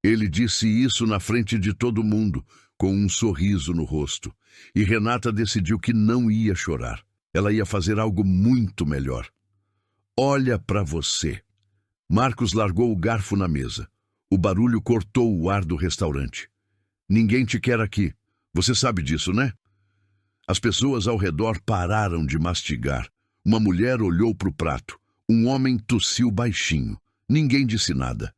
Ele disse isso na frente de todo mundo, com um sorriso no rosto. E Renata decidiu que não ia chorar. Ela ia fazer algo muito melhor. Olha para você. Marcos largou o garfo na mesa. O barulho cortou o ar do restaurante. Ninguém te quer aqui. Você sabe disso, né? As pessoas ao redor pararam de mastigar. Uma mulher olhou para o prato. Um homem tossiu baixinho. Ninguém disse nada.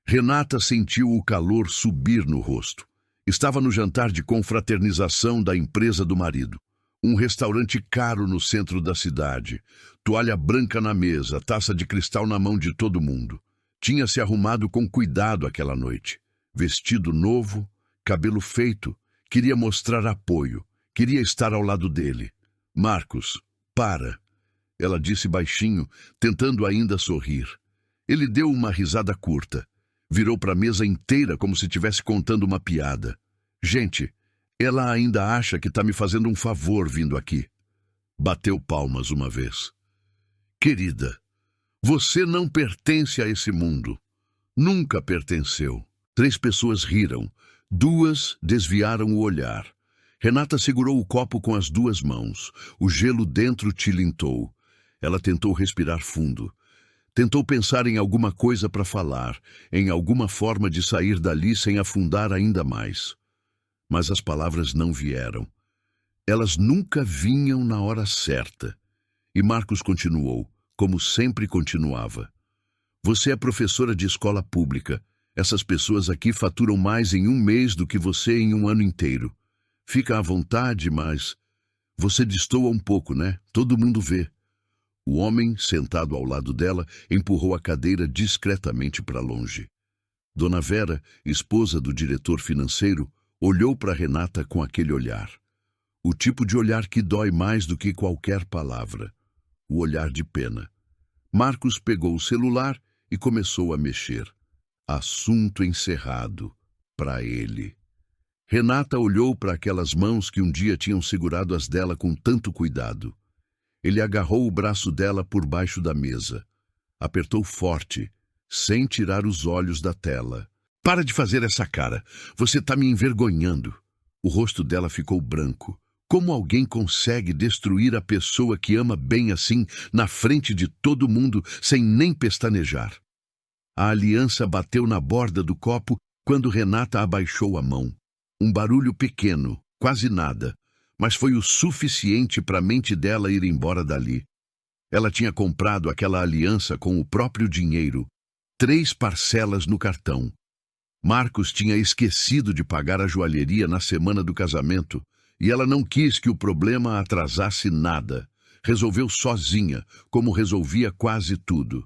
Renata sentiu o calor subir no rosto. Estava no jantar de confraternização da empresa do marido. Um restaurante caro no centro da cidade. Toalha branca na mesa, taça de cristal na mão de todo mundo. Tinha se arrumado com cuidado aquela noite. Vestido novo, cabelo feito. Queria mostrar apoio. Queria estar ao lado dele. Marcos, para. Ela disse baixinho, tentando ainda sorrir. Ele deu uma risada curta. Virou para a mesa inteira como se estivesse contando uma piada. Gente, ela ainda acha que está me fazendo um favor vindo aqui. Bateu palmas uma vez. Querida, você não pertence a esse mundo. Nunca pertenceu. 3 pessoas riram. 2 desviaram o olhar. Renata segurou o copo com as 2 mãos. O gelo dentro tilintou. Ela tentou respirar fundo. Tentou pensar em alguma coisa para falar, em alguma forma de sair dali sem afundar ainda mais. Mas as palavras não vieram. Elas nunca vinham na hora certa. E Marcos continuou, como sempre continuava. Você é professora de escola pública. Essas pessoas aqui faturam mais em um mês do que você em um ano inteiro. Fica à vontade, mas você destoa um pouco, né? Todo mundo vê. O homem, sentado ao lado dela, empurrou a cadeira discretamente para longe. Dona Vera, esposa do diretor financeiro, olhou para Renata com aquele olhar. O tipo de olhar que dói mais do que qualquer palavra. O olhar de pena. Marcos pegou o celular e começou a mexer. Assunto encerrado. Para ele. Renata olhou para aquelas mãos que um dia tinham segurado as dela com tanto cuidado. Ele agarrou o braço dela por baixo da mesa. Apertou forte, sem tirar os olhos da tela. Para de fazer essa cara. Você está me envergonhando. O rosto dela ficou branco. Como alguém consegue destruir a pessoa que ama bem assim, na frente de todo mundo, sem nem pestanejar? A aliança bateu na borda do copo quando Renata abaixou a mão. Um barulho pequeno, quase nada. Mas foi o suficiente para a mente dela ir embora dali. Ela tinha comprado aquela aliança com o próprio dinheiro, 3 parcelas no cartão. Marcos tinha esquecido de pagar a joalheria na semana do casamento, e ela não quis que o problema atrasasse nada. Resolveu sozinha, como resolvia quase tudo.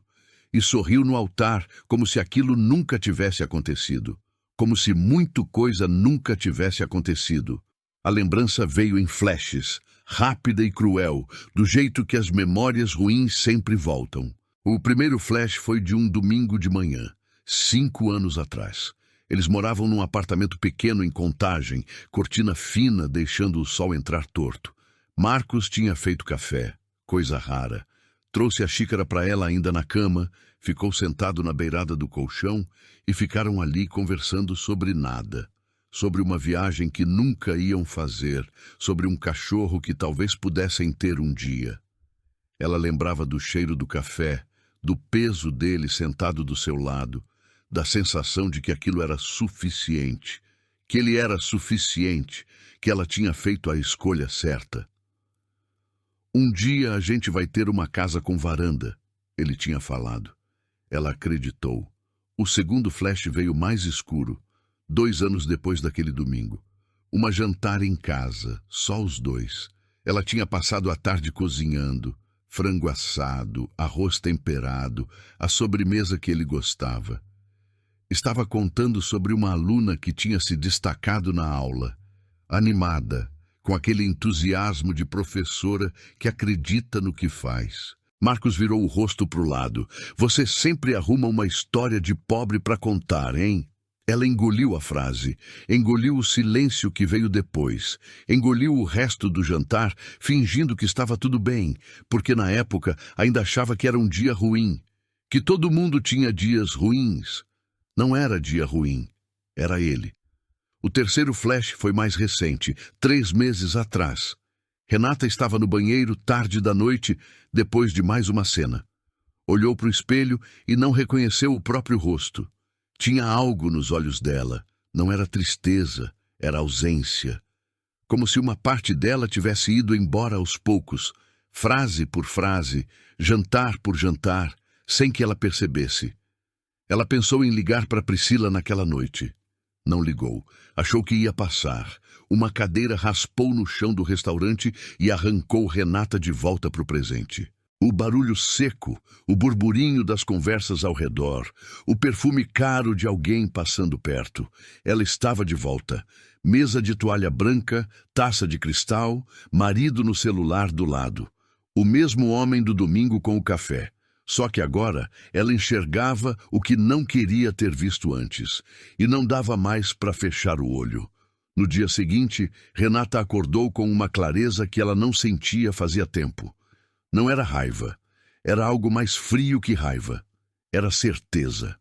E sorriu no altar, como se aquilo nunca tivesse acontecido. Como se muita coisa nunca tivesse acontecido. A lembrança veio em flashes, rápida e cruel, do jeito que as memórias ruins sempre voltam. O primeiro flash foi de um domingo de manhã, 5 anos atrás. Eles moravam num apartamento pequeno em Contagem, cortina fina deixando o sol entrar torto. Marcos tinha feito café, coisa rara. Trouxe a xícara para ela ainda na cama, ficou sentado na beirada do colchão e ficaram ali conversando sobre nada. Sobre uma viagem que nunca iam fazer, sobre um cachorro que talvez pudessem ter um dia. Ela lembrava do cheiro do café, do peso dele sentado do seu lado, da sensação de que aquilo era suficiente, que ele era suficiente, que ela tinha feito a escolha certa. Um dia a gente vai ter uma casa com varanda, ele tinha falado. Ela acreditou. O segundo flash veio mais escuro. 2 anos depois daquele domingo. Uma jantar em casa, só os 2. Ela tinha passado a tarde cozinhando, frango assado, arroz temperado, a sobremesa que ele gostava. Estava contando sobre uma aluna que tinha se destacado na aula, animada, com aquele entusiasmo de professora que acredita no que faz. Marcos virou o rosto para o lado. Você sempre arruma uma história de pobre para contar, hein? Ela engoliu a frase, engoliu o silêncio que veio depois, engoliu o resto do jantar, fingindo que estava tudo bem, porque na época ainda achava que era um dia ruim, que todo mundo tinha dias ruins. Não era dia ruim, Era ele. O terceiro flash foi mais recente, 3 meses atrás. Renata estava no banheiro tarde da noite, depois de mais uma cena. Olhou para o espelho e não reconheceu o próprio rosto. Tinha algo nos olhos dela. Não era tristeza, era ausência. Como se uma parte dela tivesse ido embora aos poucos, frase por frase, jantar por jantar, sem que ela percebesse. Ela pensou em ligar para Priscila naquela noite. Não ligou. Achou que ia passar. Uma cadeira raspou no chão do restaurante e arrancou Renata de volta para o presente. O barulho seco, o burburinho das conversas ao redor, o perfume caro de alguém passando perto. Ela estava de volta. Mesa de toalha branca, taça de cristal, marido no celular do lado. O mesmo homem do domingo com o café. Só que agora ela enxergava o que não queria ter visto antes, e não dava mais para fechar o olho. No dia seguinte, Renata acordou com uma clareza que ela não sentia fazia tempo. Não era raiva. Era algo mais frio que raiva. Era certeza.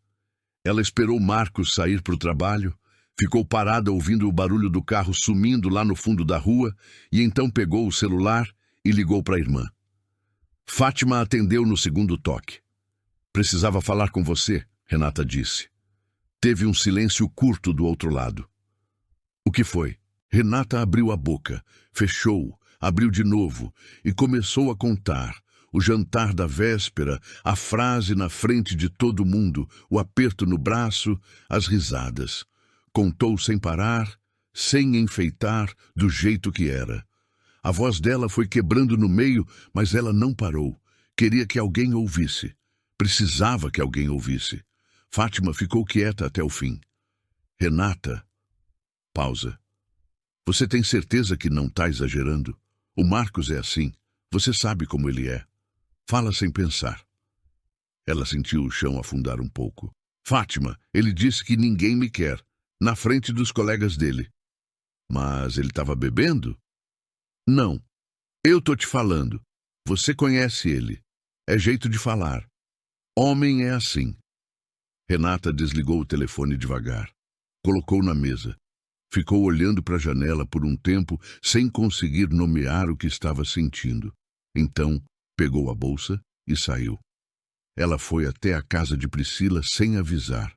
Ela esperou Marcos sair para o trabalho, ficou parada ouvindo o barulho do carro sumindo lá no fundo da rua, e então pegou o celular e ligou para a irmã. Fátima atendeu no segundo toque. Precisava falar com você, Renata disse. Teve um silêncio curto do outro lado. O que foi? Renata abriu a boca, fechou, abriu de novo e começou a contar. O jantar da véspera, a frase na frente de todo mundo, o aperto no braço, as risadas. Contou sem parar, sem enfeitar, do jeito que era. A voz dela foi quebrando no meio, mas ela não parou. Queria que alguém ouvisse. Precisava que alguém ouvisse. Fátima ficou quieta até o fim. Renata... Pausa. Você tem certeza que não está exagerando? O Marcos é assim. Você sabe como ele é. Fala sem pensar. Ela sentiu o chão afundar um pouco. Fátima, ele disse que ninguém me quer. Na frente dos colegas dele. Mas ele estava bebendo? Não. Eu tô te falando. Você conhece ele. É jeito de falar. Homem é assim. Renata desligou o telefone devagar. Colocou na mesa. Ficou olhando para a janela por um tempo, sem conseguir nomear o que estava sentindo. Então, pegou a bolsa e saiu. Ela foi até a casa de Priscila sem avisar.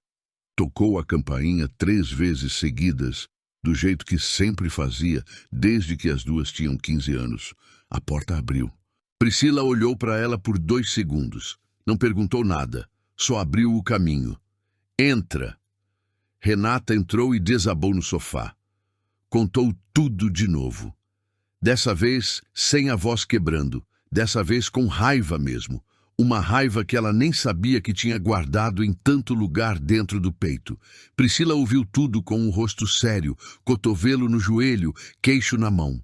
Tocou a campainha 3 vezes seguidas, do jeito que sempre fazia, desde que as duas tinham 15 anos. A porta abriu. Priscila olhou para ela por 2 segundos. Não perguntou nada, só abriu o caminho. Entra! Renata entrou e desabou no sofá. Contou tudo de novo. Dessa vez, sem a voz quebrando. Dessa vez com raiva mesmo. Uma raiva que ela nem sabia que tinha guardado em tanto lugar dentro do peito. Priscila ouviu tudo com o rosto sério, cotovelo no joelho, queixo na mão.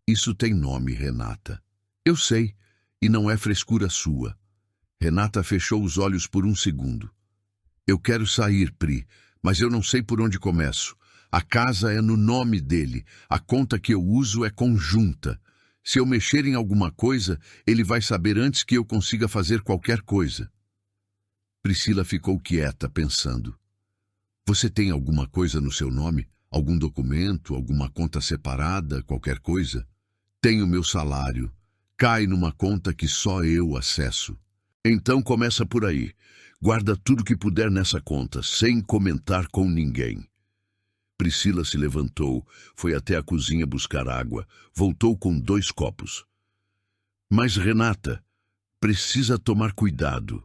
Isso tem nome, Renata. Eu sei, e não é frescura sua. Renata fechou os olhos por um segundo. Eu quero sair, Pri, mas eu não sei por onde começo. A casa é no nome dele, a conta que eu uso é conjunta. Se eu mexer em alguma coisa, ele vai saber antes que eu consiga fazer qualquer coisa. Priscila ficou quieta, pensando. Você tem alguma coisa no seu nome? Algum documento, alguma conta separada, qualquer coisa? Tenho meu salário. Cai numa conta que só eu acesso. Então começa por aí. Guarda tudo que puder nessa conta, sem comentar com ninguém. Priscila se levantou, foi até a cozinha buscar água, voltou com 2 copos. Mas, Renata, precisa tomar cuidado.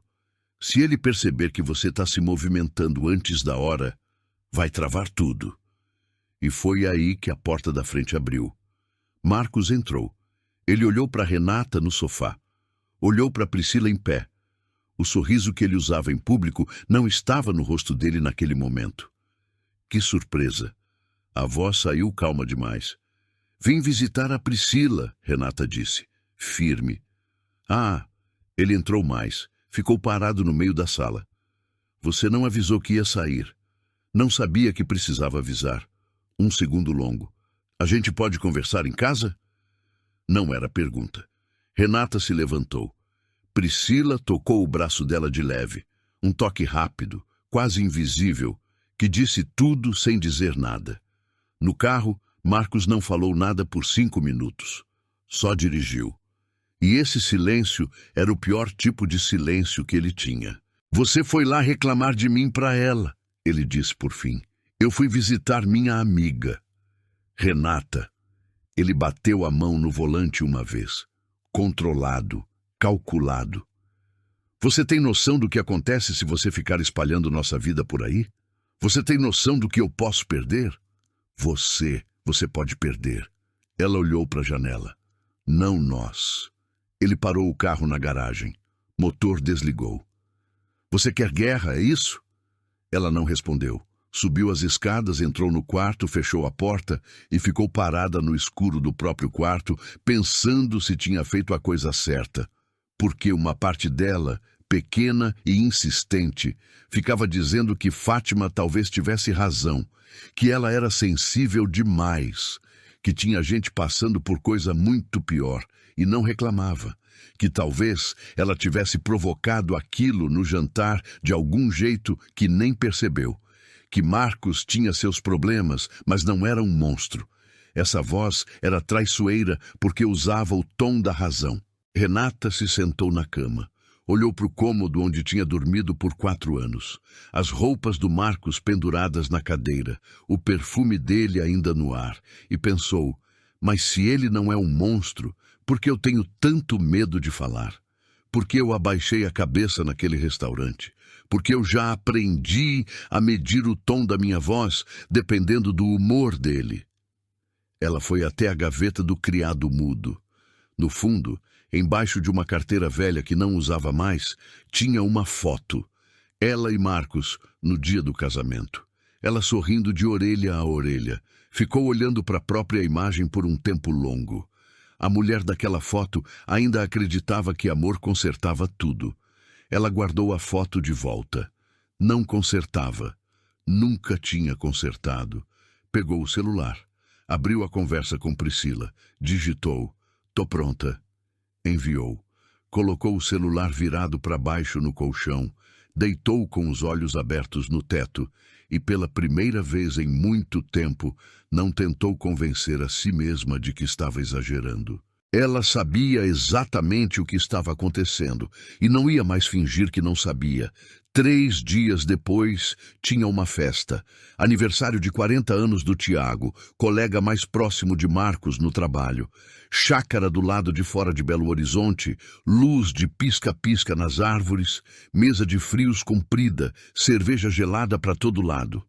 Se ele perceber que você está se movimentando antes da hora, vai travar tudo. E foi aí que a porta da frente abriu. Marcos entrou. Ele olhou para Renata no sofá. Olhou para Priscila em pé. O sorriso que ele usava em público não estava no rosto dele naquele momento. Que surpresa! A voz saiu calma demais. Vim visitar a Priscila, Renata disse, firme. Ah, ele entrou mais. Ficou parado no meio da sala. Você não avisou que ia sair. Não sabia que precisava avisar. 1 segundo longo. A gente pode conversar em casa? Não era pergunta. Renata se levantou. Priscila tocou o braço dela de leve. Um toque rápido, quase invisível, que disse tudo sem dizer nada. No carro, Marcos não falou nada por 5 minutos. Só dirigiu. E esse silêncio era o pior tipo de silêncio que ele tinha. Você foi lá reclamar de mim para ela, ele disse por fim. Eu fui visitar minha amiga. Renata. Ele bateu a mão no volante uma vez. Controlado, calculado. Você tem noção do que acontece se você ficar espalhando nossa vida por aí? Você tem noção do que eu posso perder? Você pode perder. Ela olhou para a janela. Não nós. Ele parou o carro na garagem. Motor desligou. Você quer guerra, é isso? Ela não respondeu. Subiu as escadas, entrou no quarto, fechou a porta e ficou parada no escuro do próprio quarto, pensando se tinha feito a coisa certa. Porque uma parte dela, pequena e insistente, ficava dizendo que Fátima talvez tivesse razão, que ela era sensível demais, que tinha gente passando por coisa muito pior e não reclamava, que talvez ela tivesse provocado aquilo no jantar de algum jeito que nem percebeu, que Marcos tinha seus problemas, mas não era um monstro. Essa voz era traiçoeira porque usava o tom da razão. Renata se sentou na cama. Olhou para o cômodo onde tinha dormido por 4 anos. As roupas do Marcos penduradas na cadeira, o perfume dele ainda no ar, e pensou, mas se ele não é um monstro, por que eu tenho tanto medo de falar? Por que eu abaixei a cabeça naquele restaurante? Porque eu já aprendi a medir o tom da minha voz, dependendo do humor dele. Ela foi até a gaveta do criado mudo. No fundo, embaixo de uma carteira velha que não usava mais, tinha uma foto. Ela e Marcos, no dia do casamento. Ela sorrindo de orelha a orelha. Ficou olhando para a própria imagem por um tempo longo. A mulher daquela foto ainda acreditava que amor consertava tudo. Ela guardou a foto de volta. Não consertava. Nunca tinha consertado. Pegou o celular. Abriu a conversa com Priscila. Digitou. Tô pronta. Enviou. Colocou o celular virado para baixo no colchão. Deitou com os olhos abertos no teto e, pela primeira vez em muito tempo, não tentou convencer a si mesma de que estava exagerando. Ela sabia exatamente o que estava acontecendo e não ia mais fingir que não sabia. 3 dias depois, tinha uma festa. Aniversário de 40 anos do Tiago, colega mais próximo de Marcos no trabalho. Chácara do lado de fora de Belo Horizonte, luz de pisca-pisca nas árvores, mesa de frios comprida, cerveja gelada para todo lado.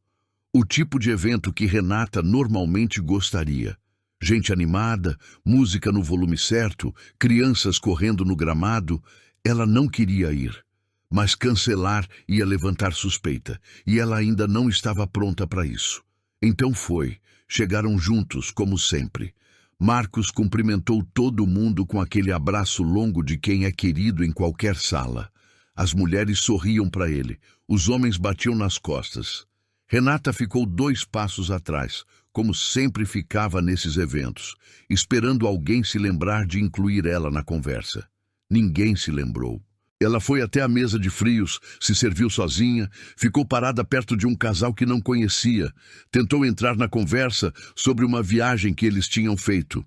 O tipo de evento que Renata normalmente gostaria. Gente animada, música no volume certo, crianças correndo no gramado. Ela não queria ir. Mas cancelar ia levantar suspeita, e ela ainda não estava pronta para isso. Então foi. Chegaram juntos, como sempre. Marcos cumprimentou todo mundo com aquele abraço longo de quem é querido em qualquer sala. As mulheres sorriam para ele, os homens batiam nas costas. Renata ficou 2 passos atrás, como sempre ficava nesses eventos, esperando alguém se lembrar de incluir ela na conversa. Ninguém se lembrou. Ela foi até a mesa de frios, se serviu sozinha, ficou parada perto de um casal que não conhecia, tentou entrar na conversa sobre uma viagem que eles tinham feito.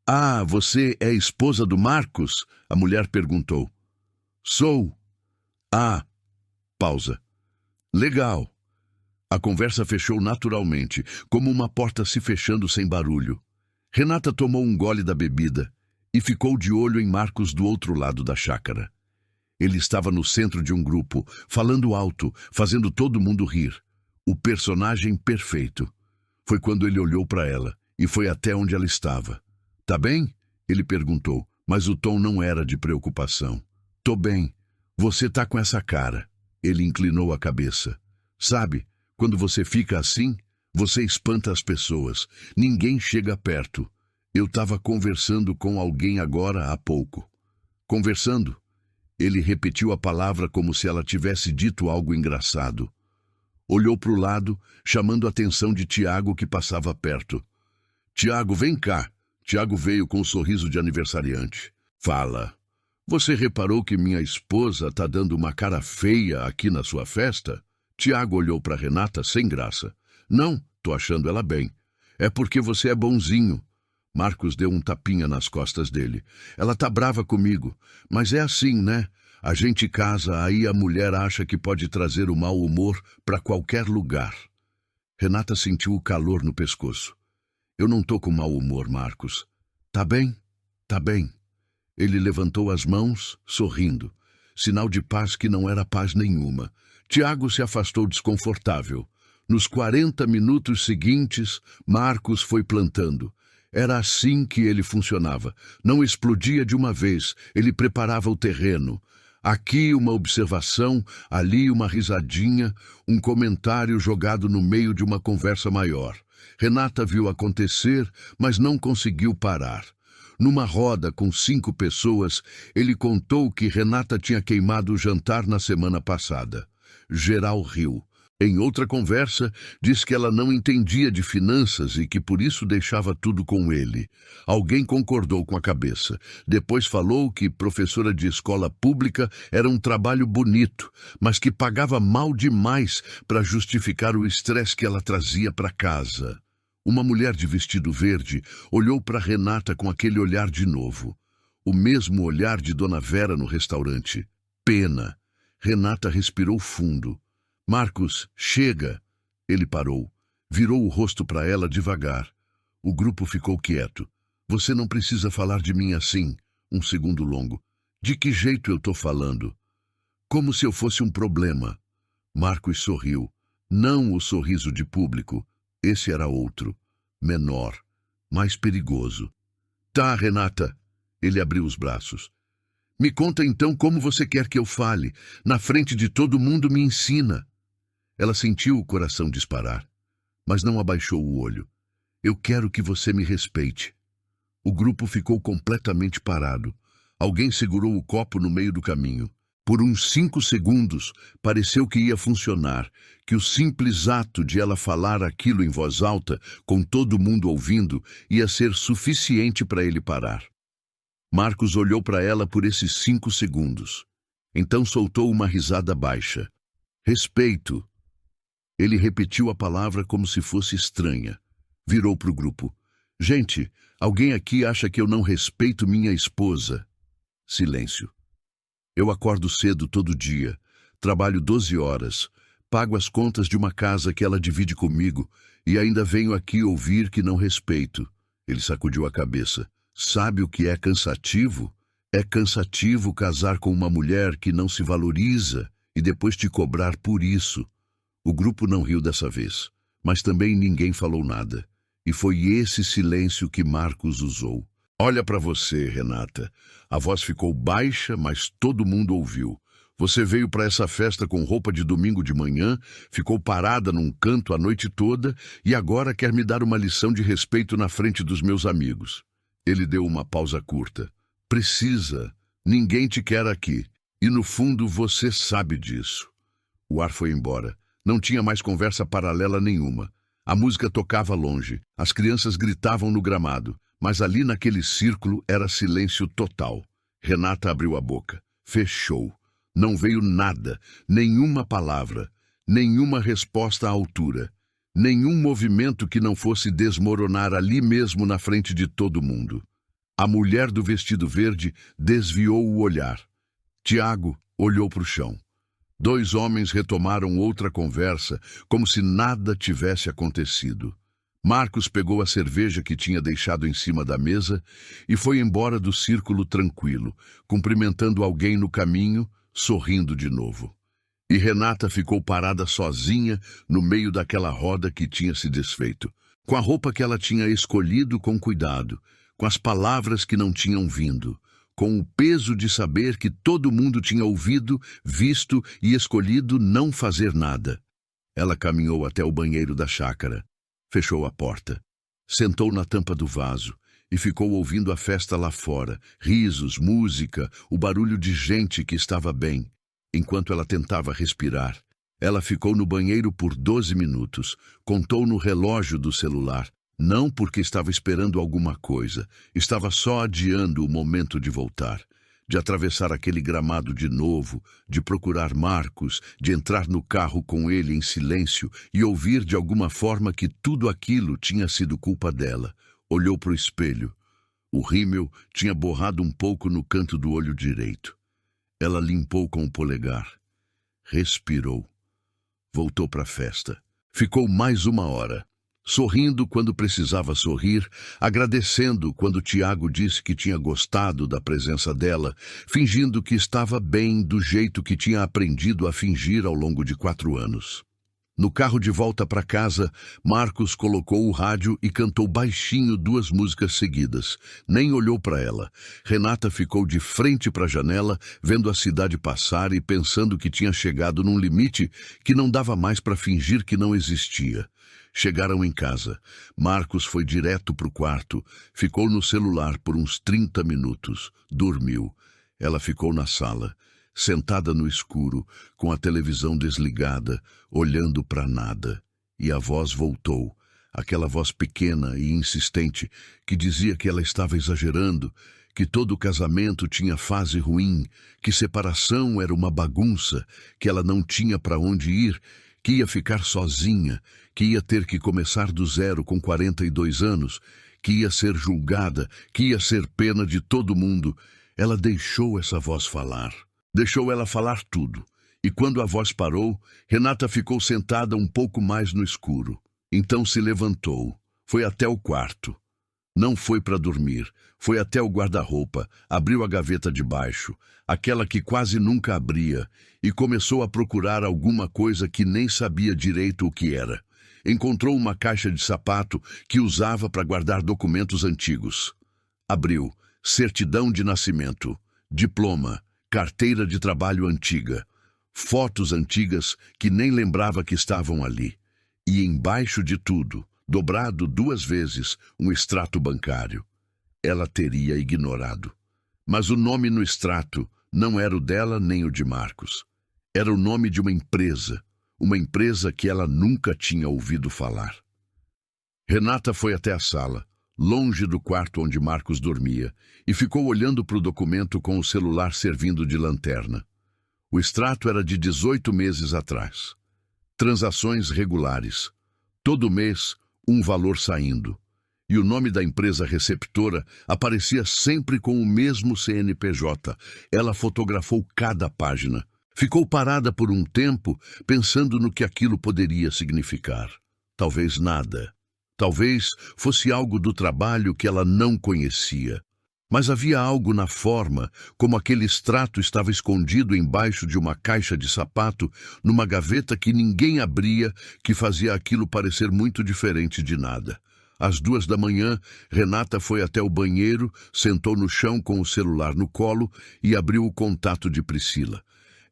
Ah, você é a esposa do Marcos? A mulher perguntou. Sou. Ah, pausa. Legal. A conversa fechou naturalmente, como uma porta se fechando sem barulho. Renata tomou um gole da bebida e ficou de olho em Marcos do outro lado da chácara. Ele estava no centro de um grupo, falando alto, fazendo todo mundo rir. O personagem perfeito. Foi quando ele olhou para ela e foi até onde ela estava. Tá bem? Ele perguntou, mas o tom não era de preocupação. Tô bem. Você tá com essa cara. Ele inclinou a cabeça. Sabe, quando você fica assim, você espanta as pessoas. Ninguém chega perto. Eu estava conversando com alguém agora há pouco. Conversando? Ele repetiu a palavra como se ela tivesse dito algo engraçado. Olhou para o lado, chamando a atenção de Tiago, que passava perto. Tiago, vem cá. Tiago veio com um sorriso de aniversariante. Fala. Você reparou que minha esposa está dando uma cara feia aqui na sua festa? Tiago olhou para Renata sem graça. Não, tô achando ela bem. É porque você é bonzinho. Marcos deu um tapinha nas costas dele. Ela tá brava comigo, mas é assim, né? A gente casa, aí a mulher acha que pode trazer o mau humor para qualquer lugar. Renata sentiu o calor no pescoço. Eu não tô com mau humor, Marcos. Tá bem? Tá bem. Ele levantou as mãos, sorrindo. Sinal de paz que não era paz nenhuma. Tiago se afastou desconfortável. Nos 40 minutos seguintes, Marcos foi plantando. Era assim que ele funcionava. Não explodia de uma vez, ele preparava o terreno. Aqui uma observação, ali uma risadinha, um comentário jogado no meio de uma conversa maior. Renata viu acontecer, mas não conseguiu parar. Numa roda com 5 pessoas, ele contou que Renata tinha queimado o jantar na semana passada. Geral riu. Em outra conversa, disse que ela não entendia de finanças e que por isso deixava tudo com ele. Alguém concordou com a cabeça. Depois falou que professora de escola pública era um trabalho bonito, mas que pagava mal demais para justificar o estresse que ela trazia para casa. Uma mulher de vestido verde olhou para Renata com aquele olhar de novo. O mesmo olhar de Dona Vera no restaurante. Pena. Renata respirou fundo. Marcos, chega! Ele parou. Virou o rosto para ela devagar. O grupo ficou quieto. Você não precisa falar de mim assim. Um segundo longo. De que jeito eu tô falando? Como se eu fosse um problema. Marcos sorriu. Não o sorriso de público. Esse era outro. Menor. Mais perigoso. Tá, Renata. Ele abriu os braços. Me conta então como você quer que eu fale. Na frente de todo mundo me ensina. Ela sentiu o coração disparar, mas não abaixou o olho. Eu quero que você me respeite. O grupo ficou completamente parado. Alguém segurou o copo no meio do caminho. Por uns 5 segundos, pareceu que ia funcionar, que o simples ato de ela falar aquilo em voz alta, com todo mundo ouvindo, ia ser suficiente para ele parar. Marcos olhou para ela por esses 5 segundos. Então soltou uma risada baixa. Respeito. Ele repetiu a palavra como se fosse estranha. Virou para o grupo. Gente, alguém aqui acha que eu não respeito minha esposa? Silêncio. Eu acordo cedo todo dia, trabalho 12 horas, pago as contas de uma casa que ela divide comigo e ainda venho aqui ouvir que não respeito. Ele sacudiu a cabeça. Sabe o que é cansativo? É cansativo casar com uma mulher que não se valoriza e depois te cobrar por isso. O grupo não riu dessa vez, mas também ninguém falou nada. E foi esse silêncio que Marcos usou. Olha para você, Renata. A voz ficou baixa, mas todo mundo ouviu. Você veio para essa festa com roupa de domingo de manhã, ficou parada num canto a noite toda e agora quer me dar uma lição de respeito na frente dos meus amigos. Ele deu uma pausa curta. Precisa. Ninguém te quer aqui. E no fundo você sabe disso. O ar foi embora. Não tinha mais conversa paralela nenhuma. A música tocava longe. As crianças gritavam no gramado. Mas ali naquele círculo era silêncio total. Renata abriu a boca. Fechou. Não veio nada. Nenhuma palavra. Nenhuma resposta à altura. Nenhum movimento que não fosse desmoronar ali mesmo na frente de todo mundo. A mulher do vestido verde desviou o olhar. Tiago olhou para o chão. 2 homens retomaram outra conversa, como se nada tivesse acontecido. Marcos pegou a cerveja que tinha deixado em cima da mesa e foi embora do círculo tranquilo, cumprimentando alguém no caminho, sorrindo de novo. E Renata ficou parada sozinha no meio daquela roda que tinha se desfeito, com a roupa que ela tinha escolhido com cuidado, com as palavras que não tinham vindo, com o peso de saber que todo mundo tinha ouvido, visto e escolhido não fazer nada. Ela caminhou até o banheiro da chácara, fechou a porta, sentou na tampa do vaso e ficou ouvindo a festa lá fora, risos, música, o barulho de gente que estava bem. Enquanto ela tentava respirar, ela ficou no banheiro por 12 minutos, contou no relógio do celular. Não porque estava esperando alguma coisa, estava só adiando o momento de voltar. de atravessar aquele gramado de novo, de procurar Marcos, de entrar no carro com ele em silêncio e ouvir de alguma forma que tudo aquilo tinha sido culpa dela. Olhou para o espelho. O rímel tinha borrado um pouco no canto do olho direito. Ela limpou com o polegar. Respirou. Voltou para a festa. Ficou mais 1 hora. Sorrindo quando precisava sorrir, agradecendo quando Tiago disse que tinha gostado da presença dela, fingindo que estava bem do jeito que tinha aprendido a fingir ao longo de 4 anos. No carro de volta para casa, Marcos colocou o rádio e cantou baixinho 2 músicas seguidas. Nem olhou para ela. Renata ficou de frente para a janela, vendo a cidade passar e pensando que tinha chegado num limite que não dava mais para fingir que não existia. Chegaram em casa. Marcos foi direto para o quarto, ficou no celular por uns 30 minutos. Dormiu. Ela ficou na sala, sentada no escuro, com a televisão desligada, olhando para nada. E a voz voltou, aquela voz pequena e insistente, que dizia que ela estava exagerando, que todo casamento tinha fase ruim, que separação era uma bagunça, que ela não tinha para onde ir, que ia ficar sozinha, que ia ter que começar do zero com 42 anos, que ia ser julgada, que ia ser pena de todo mundo. Ela deixou essa voz falar. Deixou ela falar tudo. E quando a voz parou, Renata ficou sentada um pouco mais no escuro. Então se levantou. Foi até o quarto. Não foi para dormir. Foi até o guarda-roupa, abriu a gaveta de baixo, aquela que quase nunca abria, e começou a procurar alguma coisa que nem sabia direito o que era. Encontrou uma caixa de sapato que usava para guardar documentos antigos. Abriu. Certidão de nascimento, diploma, carteira de trabalho antiga, fotos antigas que nem lembrava que estavam ali. E embaixo de tudo, dobrado 2 vezes, um extrato bancário. Ela teria ignorado. Mas o nome no extrato não era o dela nem o de Marcos. Era o nome de uma empresa que ela nunca tinha ouvido falar. Renata foi até a sala, longe do quarto onde Marcos dormia, e ficou olhando para o documento com o celular servindo de lanterna. O extrato era de 18 meses atrás. Transações regulares. Todo mês, um valor saindo. E o nome da empresa receptora aparecia sempre com o mesmo CNPJ. Ela fotografou cada página. Ficou parada por um tempo, pensando no que aquilo poderia significar. Talvez nada. Talvez fosse algo do trabalho que ela não conhecia. Mas havia algo na forma, como aquele extrato estava escondido embaixo de uma caixa de sapato, numa gaveta que ninguém abria, que fazia aquilo parecer muito diferente de nada. Às 2 da manhã, Renata foi até o banheiro, sentou no chão com o celular no colo e abriu o contato de Priscila.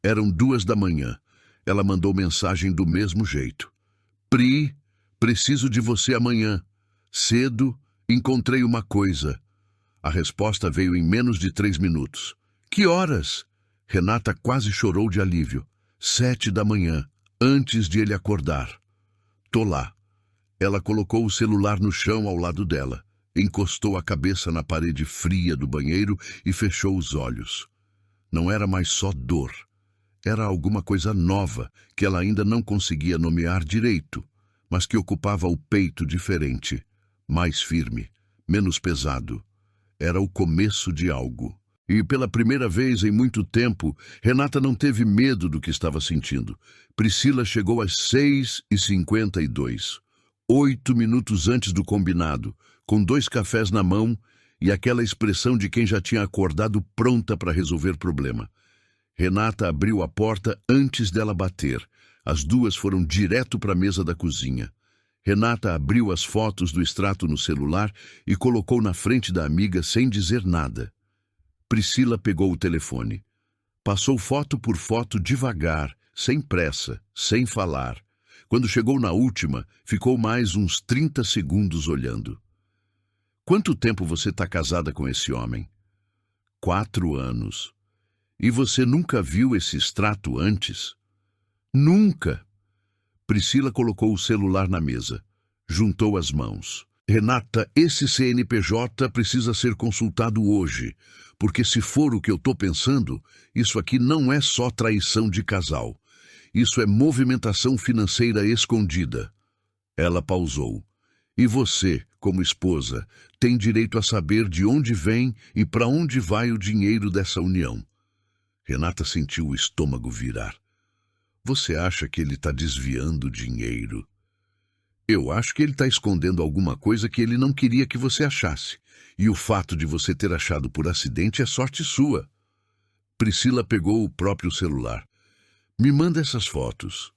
Eram 2 da manhã. Ela mandou mensagem do mesmo jeito. Pri, preciso de você amanhã. Cedo, encontrei uma coisa. A resposta veio em menos de 3 minutos. Que horas? Renata quase chorou de alívio. 7 da manhã, antes de ele acordar. Tô lá. Ela colocou o celular no chão ao lado dela, encostou a cabeça na parede fria do banheiro e fechou os olhos. Não era mais só dor. Era alguma coisa nova que ela ainda não conseguia nomear direito, mas que ocupava o peito diferente, mais firme, menos pesado. Era o começo de algo. E pela primeira vez em muito tempo, Renata não teve medo do que estava sentindo. Priscila chegou às 6h52. 8 minutos antes do combinado, com 2 cafés na mão e aquela expressão de quem já tinha acordado pronta para resolver problema. Renata abriu a porta antes dela bater. As 2 foram direto para a mesa da cozinha. Renata abriu as fotos do extrato no celular e colocou na frente da amiga sem dizer nada. Priscila pegou o telefone. Passou foto por foto devagar, sem pressa, sem falar. Quando chegou na última, ficou mais uns 30 segundos olhando. Quanto tempo você está casada com esse homem? 4 anos. E você nunca viu esse extrato antes? Nunca. Priscila colocou o celular na mesa. Juntou as mãos. Renata, esse CNPJ precisa ser consultado hoje, porque se for o que eu estou pensando, isso aqui não é só traição de casal. Isso é movimentação financeira escondida. Ela pausou. E você, como esposa, tem direito a saber de onde vem e para onde vai o dinheiro dessa união. Renata sentiu o estômago virar. Você acha que ele está desviando dinheiro? Eu acho que ele está escondendo alguma coisa que ele não queria que você achasse. E o fato de você ter achado por acidente é sorte sua. Priscila pegou o próprio celular. Me manda essas fotos.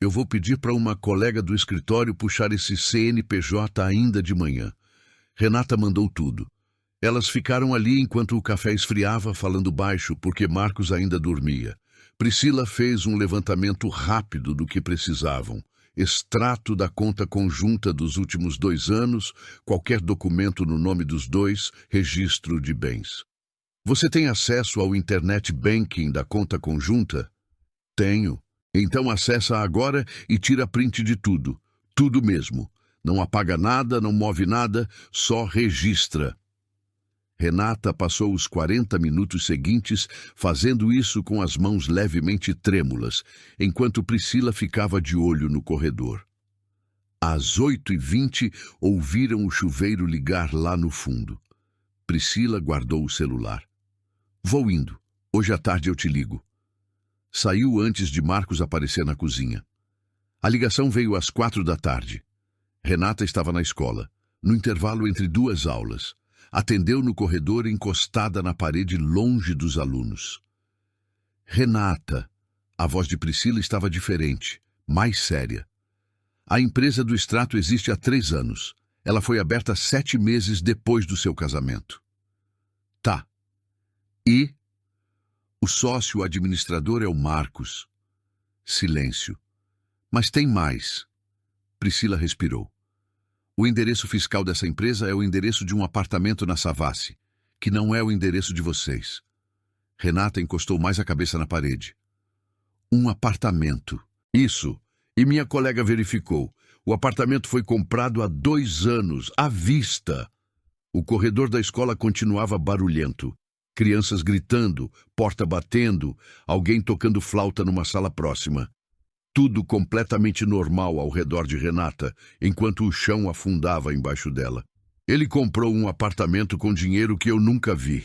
Eu vou pedir para uma colega do escritório puxar esse CNPJ ainda de manhã. Renata mandou tudo. Elas ficaram ali enquanto o café esfriava, falando baixo, porque Marcos ainda dormia. Priscila fez um levantamento rápido do que precisavam. Extrato da conta conjunta dos últimos 2 anos, qualquer documento no nome dos dois, registro de bens. Você tem acesso ao internet banking da conta conjunta? Tenho. Então acessa agora e tira print de tudo. Tudo mesmo. Não apaga nada, não move nada, só registra. Renata passou os 40 minutos seguintes fazendo isso com as mãos levemente trêmulas, enquanto Priscila ficava de olho no corredor. Às 8h20, ouviram o chuveiro ligar lá no fundo. Priscila guardou o celular. Vou indo. Hoje à tarde eu te ligo. Saiu antes de Marcos aparecer na cozinha. A ligação veio às 4 da tarde. Renata estava na escola, no intervalo entre 2 aulas. Atendeu no corredor encostada na parede longe dos alunos. Renata. A voz de Priscila estava diferente, mais séria. A empresa do extrato existe há 3 anos. Ela foi aberta 7 meses depois do seu casamento. Tá. E? O sócio administrador é o Marcos. Silêncio. Mas tem mais. Priscila respirou. O endereço fiscal dessa empresa é o endereço de um apartamento na Savassi, que não é o endereço de vocês. Renata encostou mais a cabeça na parede. Um apartamento. Isso. E minha colega verificou. O apartamento foi comprado há 2 anos, à vista. O corredor da escola continuava barulhento. Crianças gritando, porta batendo, alguém tocando flauta numa sala próxima. Tudo completamente normal ao redor de Renata, enquanto o chão afundava embaixo dela. Ele comprou um apartamento com dinheiro que eu nunca vi.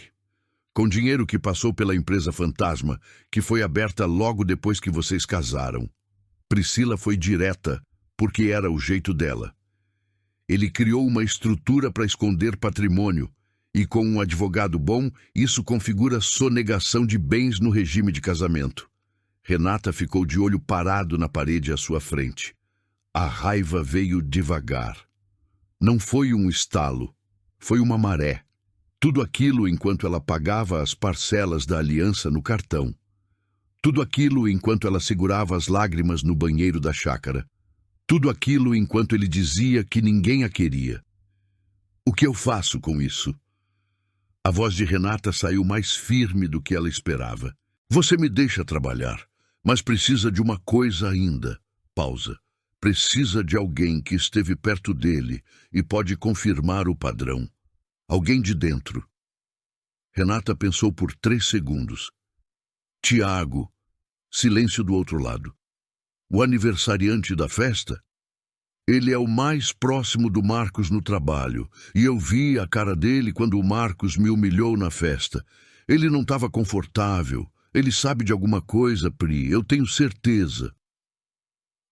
Com dinheiro que passou pela empresa fantasma, que foi aberta logo depois que vocês casaram. Priscila foi direta, porque era o jeito dela. Ele criou uma estrutura para esconder patrimônio, e com um advogado bom, isso configura sonegação de bens no regime de casamento. Renata ficou de olho parado na parede à sua frente. A raiva veio devagar. Não foi um estalo, foi uma maré. Tudo aquilo enquanto ela pagava as parcelas da aliança no cartão. Tudo aquilo enquanto ela segurava as lágrimas no banheiro da chácara. Tudo aquilo enquanto ele dizia que ninguém a queria. O que eu faço com isso? A voz de Renata saiu mais firme do que ela esperava. Você me deixa trabalhar. Mas precisa de uma coisa ainda. Pausa. Precisa de alguém que esteve perto dele e pode confirmar o padrão. Alguém de dentro. Renata pensou por 3 segundos. Tiago. Silêncio do outro lado. O aniversariante da festa? Ele é o mais próximo do Marcos no trabalho, e eu vi a cara dele quando o Marcos me humilhou na festa. Ele não estava confortável. Ele sabe de alguma coisa, Pri, eu tenho certeza.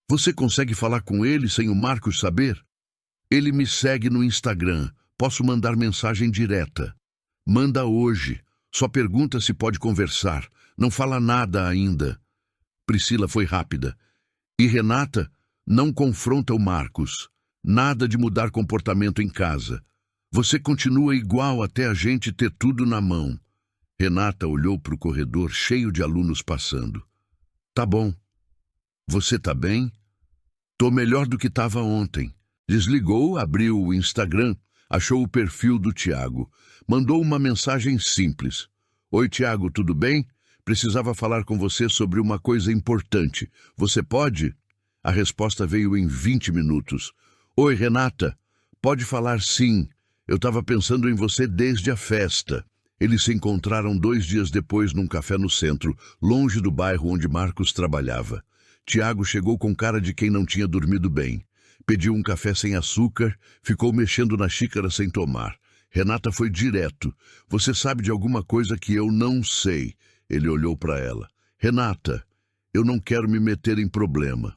Você consegue falar com ele sem o Marcos saber? Ele me segue no Instagram. Posso mandar mensagem direta. Manda hoje. Só pergunta se pode conversar. Não fala nada ainda. Priscila foi rápida. E Renata, não confronta o Marcos. Nada de mudar comportamento em casa. Você continua igual até a gente ter tudo na mão. Renata olhou para o corredor cheio de alunos passando. Tá bom. Você tá bem? Tô melhor do que estava ontem. Desligou, abriu o Instagram, achou o perfil do Tiago. Mandou uma mensagem simples. Oi, Tiago, tudo bem? Precisava falar com você sobre uma coisa importante. Você pode? A resposta veio em 20 minutos. Oi, Renata. Pode falar sim. Eu estava pensando em você desde a festa. Eles se encontraram 2 dias depois num café no centro, longe do bairro onde Marcos trabalhava. Tiago chegou com cara de quem não tinha dormido bem. Pediu um café sem açúcar, ficou mexendo na xícara sem tomar. Renata foi direto. Você sabe de alguma coisa que eu não sei? Ele olhou para ela. Renata, eu não quero me meter em problema.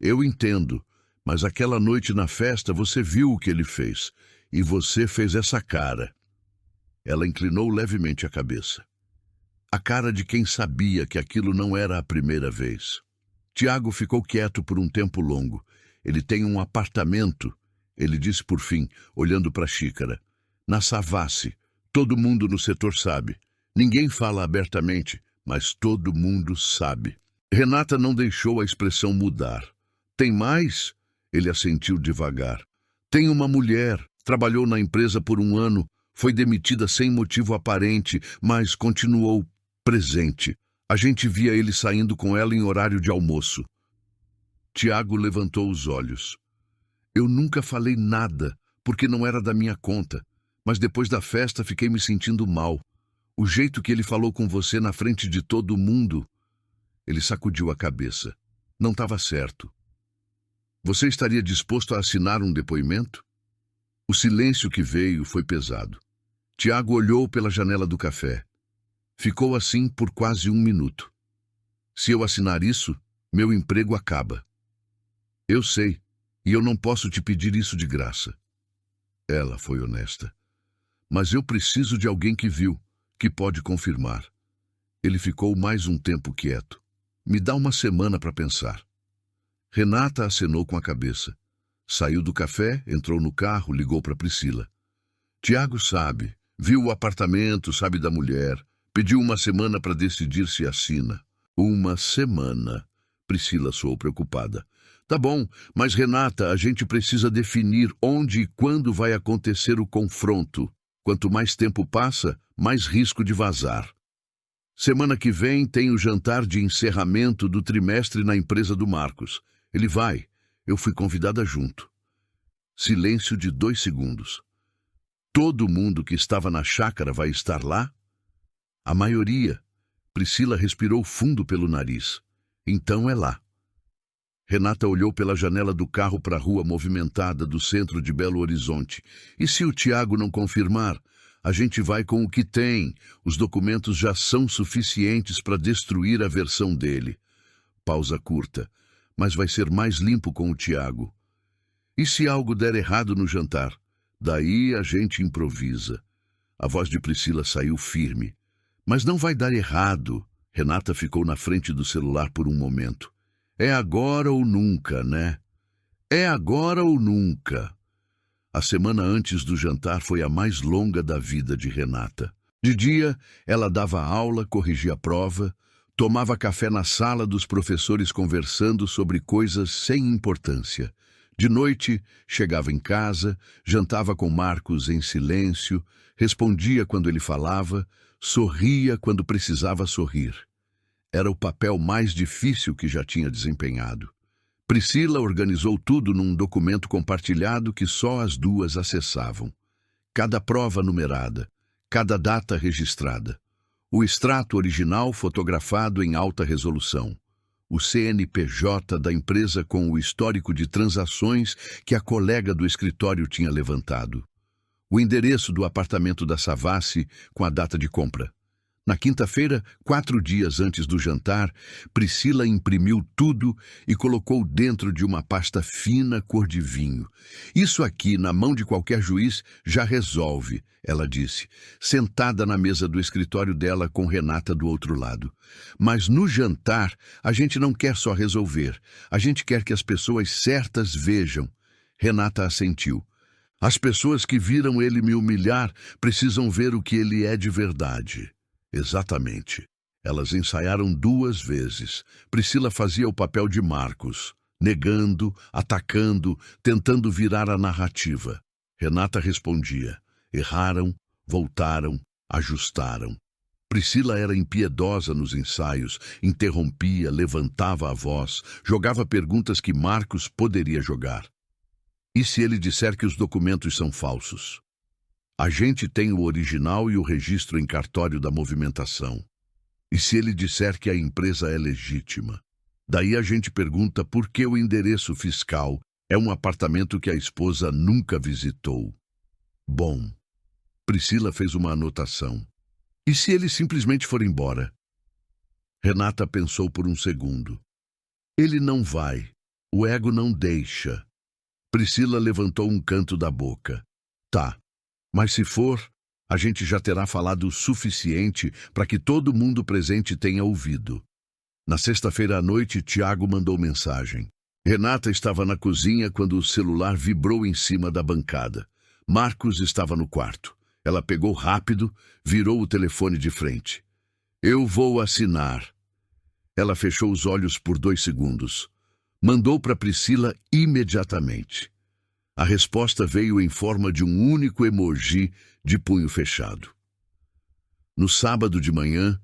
Eu entendo, mas aquela noite na festa você viu o que ele fez. E você fez essa cara. Ela inclinou levemente a cabeça. A cara de quem sabia que aquilo não era a primeira vez. Tiago ficou quieto por um tempo longo. Ele tem um apartamento, ele disse por fim, olhando para a xícara. Na Savassi. Todo mundo no setor sabe. Ninguém fala abertamente, mas todo mundo sabe. Renata não deixou a expressão mudar. Tem mais? Ele assentiu devagar. Tem uma mulher, trabalhou na empresa por 1 ano, foi demitida sem motivo aparente, mas continuou presente. A gente via ele saindo com ela em horário de almoço. Tiago levantou os olhos. Eu nunca falei nada, porque não era da minha conta, mas depois da festa fiquei me sentindo mal. O jeito que ele falou com você na frente de todo mundo... Ele sacudiu a cabeça. Não estava certo. Você estaria disposto a assinar um depoimento? O silêncio que veio foi pesado. Tiago olhou pela janela do café. Ficou assim por quase 1 minuto. Se eu assinar isso, meu emprego acaba. Eu sei, e eu não posso te pedir isso de graça. Ela foi honesta. Mas eu preciso de alguém que viu, que pode confirmar. Ele ficou mais um tempo quieto. Me dá 1 semana para pensar. Renata acenou com a cabeça. Saiu do café, entrou no carro, ligou para Priscila. Tiago sabe, viu o apartamento, sabe da mulher. Pediu 1 semana para decidir se assina. 1 semana. Priscila soou preocupada. Tá bom, mas Renata, a gente precisa definir onde e quando vai acontecer o confronto. Quanto mais tempo passa, mais risco de vazar. Semana que vem tem o jantar de encerramento do trimestre na empresa do Marcos. Ele vai. Eu fui convidada junto. Silêncio de 2 segundos. Todo mundo que estava na chácara vai estar lá? A maioria. Priscila respirou fundo pelo nariz. Então é lá. Renata olhou pela janela do carro para a rua movimentada do centro de Belo Horizonte. E se o Tiago não confirmar? A gente vai com o que tem. Os documentos já são suficientes para destruir a versão dele. Pausa curta. Mas vai ser mais limpo com o Tiago. E se algo der errado no jantar? Daí a gente improvisa. A voz de Priscila saiu firme. Mas não vai dar errado. Renata ficou na frente do celular por um momento. É agora ou nunca, né? É agora ou nunca. A semana antes do jantar foi a mais longa da vida de Renata. De dia, ela dava aula, corrigia a prova, tomava café na sala dos professores conversando sobre coisas sem importância. De noite, chegava em casa, jantava com Marcos em silêncio, respondia quando ele falava, sorria quando precisava sorrir. Era o papel mais difícil que já tinha desempenhado. Priscila organizou tudo num documento compartilhado que só as duas acessavam. Cada prova numerada, cada data registrada. O extrato original fotografado em alta resolução. O CNPJ da empresa com o histórico de transações que a colega do escritório tinha levantado. O endereço do apartamento da Savassi com a data de compra. Na quinta-feira, 4 dias antes do jantar, Priscila imprimiu tudo e colocou dentro de uma pasta fina cor de vinho. Isso aqui, na mão de qualquer juiz, já resolve, ela disse, sentada na mesa do escritório dela com Renata do outro lado. Mas no jantar, a gente não quer só resolver, a gente quer que as pessoas certas vejam. Renata assentiu. As pessoas que viram ele me humilhar precisam ver o que ele é de verdade. Exatamente. Elas ensaiaram 2 vezes. Priscila fazia o papel de Marcos, negando, atacando, tentando virar a narrativa. Renata respondia. Erraram, voltaram, ajustaram. Priscila era impiedosa nos ensaios, interrompia, levantava a voz, jogava perguntas que Marcos poderia jogar. E se ele disser que os documentos são falsos? A gente tem o original e o registro em cartório da movimentação. E se ele disser que a empresa é legítima? Daí a gente pergunta por que o endereço fiscal é um apartamento que a esposa nunca visitou. Bom, Priscila fez uma anotação. E se ele simplesmente for embora? Renata pensou por um segundo. Ele não vai. O ego não deixa. Priscila levantou um canto da boca. Tá, mas se for, a gente já terá falado o suficiente para que todo mundo presente tenha ouvido. Na sexta-feira à noite, Tiago mandou mensagem. Renata estava na cozinha quando o celular vibrou em cima da bancada. Marcos estava no quarto. Ela pegou rápido, virou o telefone de frente. Eu vou assinar. Ela fechou os olhos por 2 segundos. Mandou para Priscila imediatamente. A resposta veio em forma de um único emoji de punho fechado. No sábado de manhã,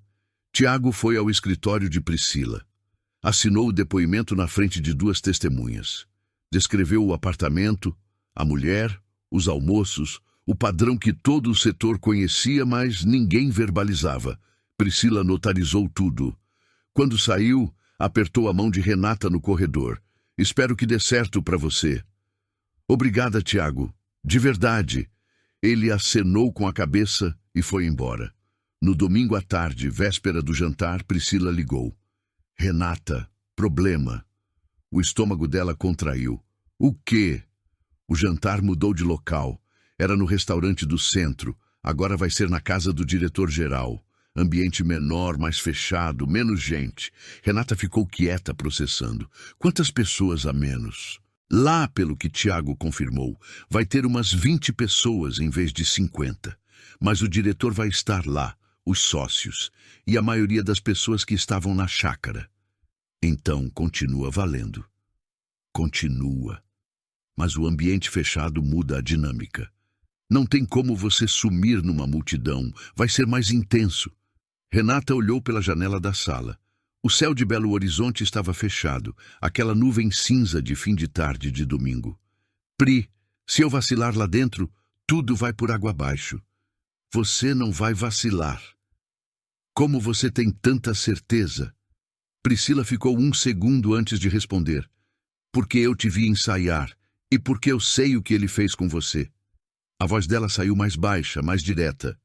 Tiago foi ao escritório de Priscila. Assinou o depoimento na frente de 2 testemunhas. Descreveu o apartamento, a mulher, os almoços, o padrão que todo o setor conhecia, mas ninguém verbalizava. Priscila notarizou tudo. Quando saiu, apertou a mão de Renata no corredor. Espero que dê certo para você. Obrigada, Tiago. De verdade. Ele acenou com a cabeça e foi embora. No domingo à tarde, véspera do jantar, Priscila ligou. Renata, problema. O estômago dela contraiu. O quê? O jantar mudou de local. Era no restaurante do centro. Agora vai ser na casa do diretor-geral. Ambiente menor, mais fechado, menos gente. Renata ficou quieta, processando. Quantas pessoas a menos? Lá, pelo que Tiago confirmou, vai ter umas 20 pessoas em vez de 50. Mas o diretor vai estar lá, os sócios, e a maioria das pessoas que estavam na chácara. Então, continua valendo. Continua. Mas o ambiente fechado muda a dinâmica. Não tem como você sumir numa multidão, vai ser mais intenso. Renata olhou pela janela da sala. O céu de Belo Horizonte estava fechado, aquela nuvem cinza de fim de tarde de domingo. Pri, se eu vacilar lá dentro, tudo vai por água abaixo. Você não vai vacilar. Como você tem tanta certeza? Priscila ficou 1 segundo antes de responder. Porque eu te vi ensaiar, e porque eu sei o que ele fez com você. A voz dela saiu mais baixa, mais direta.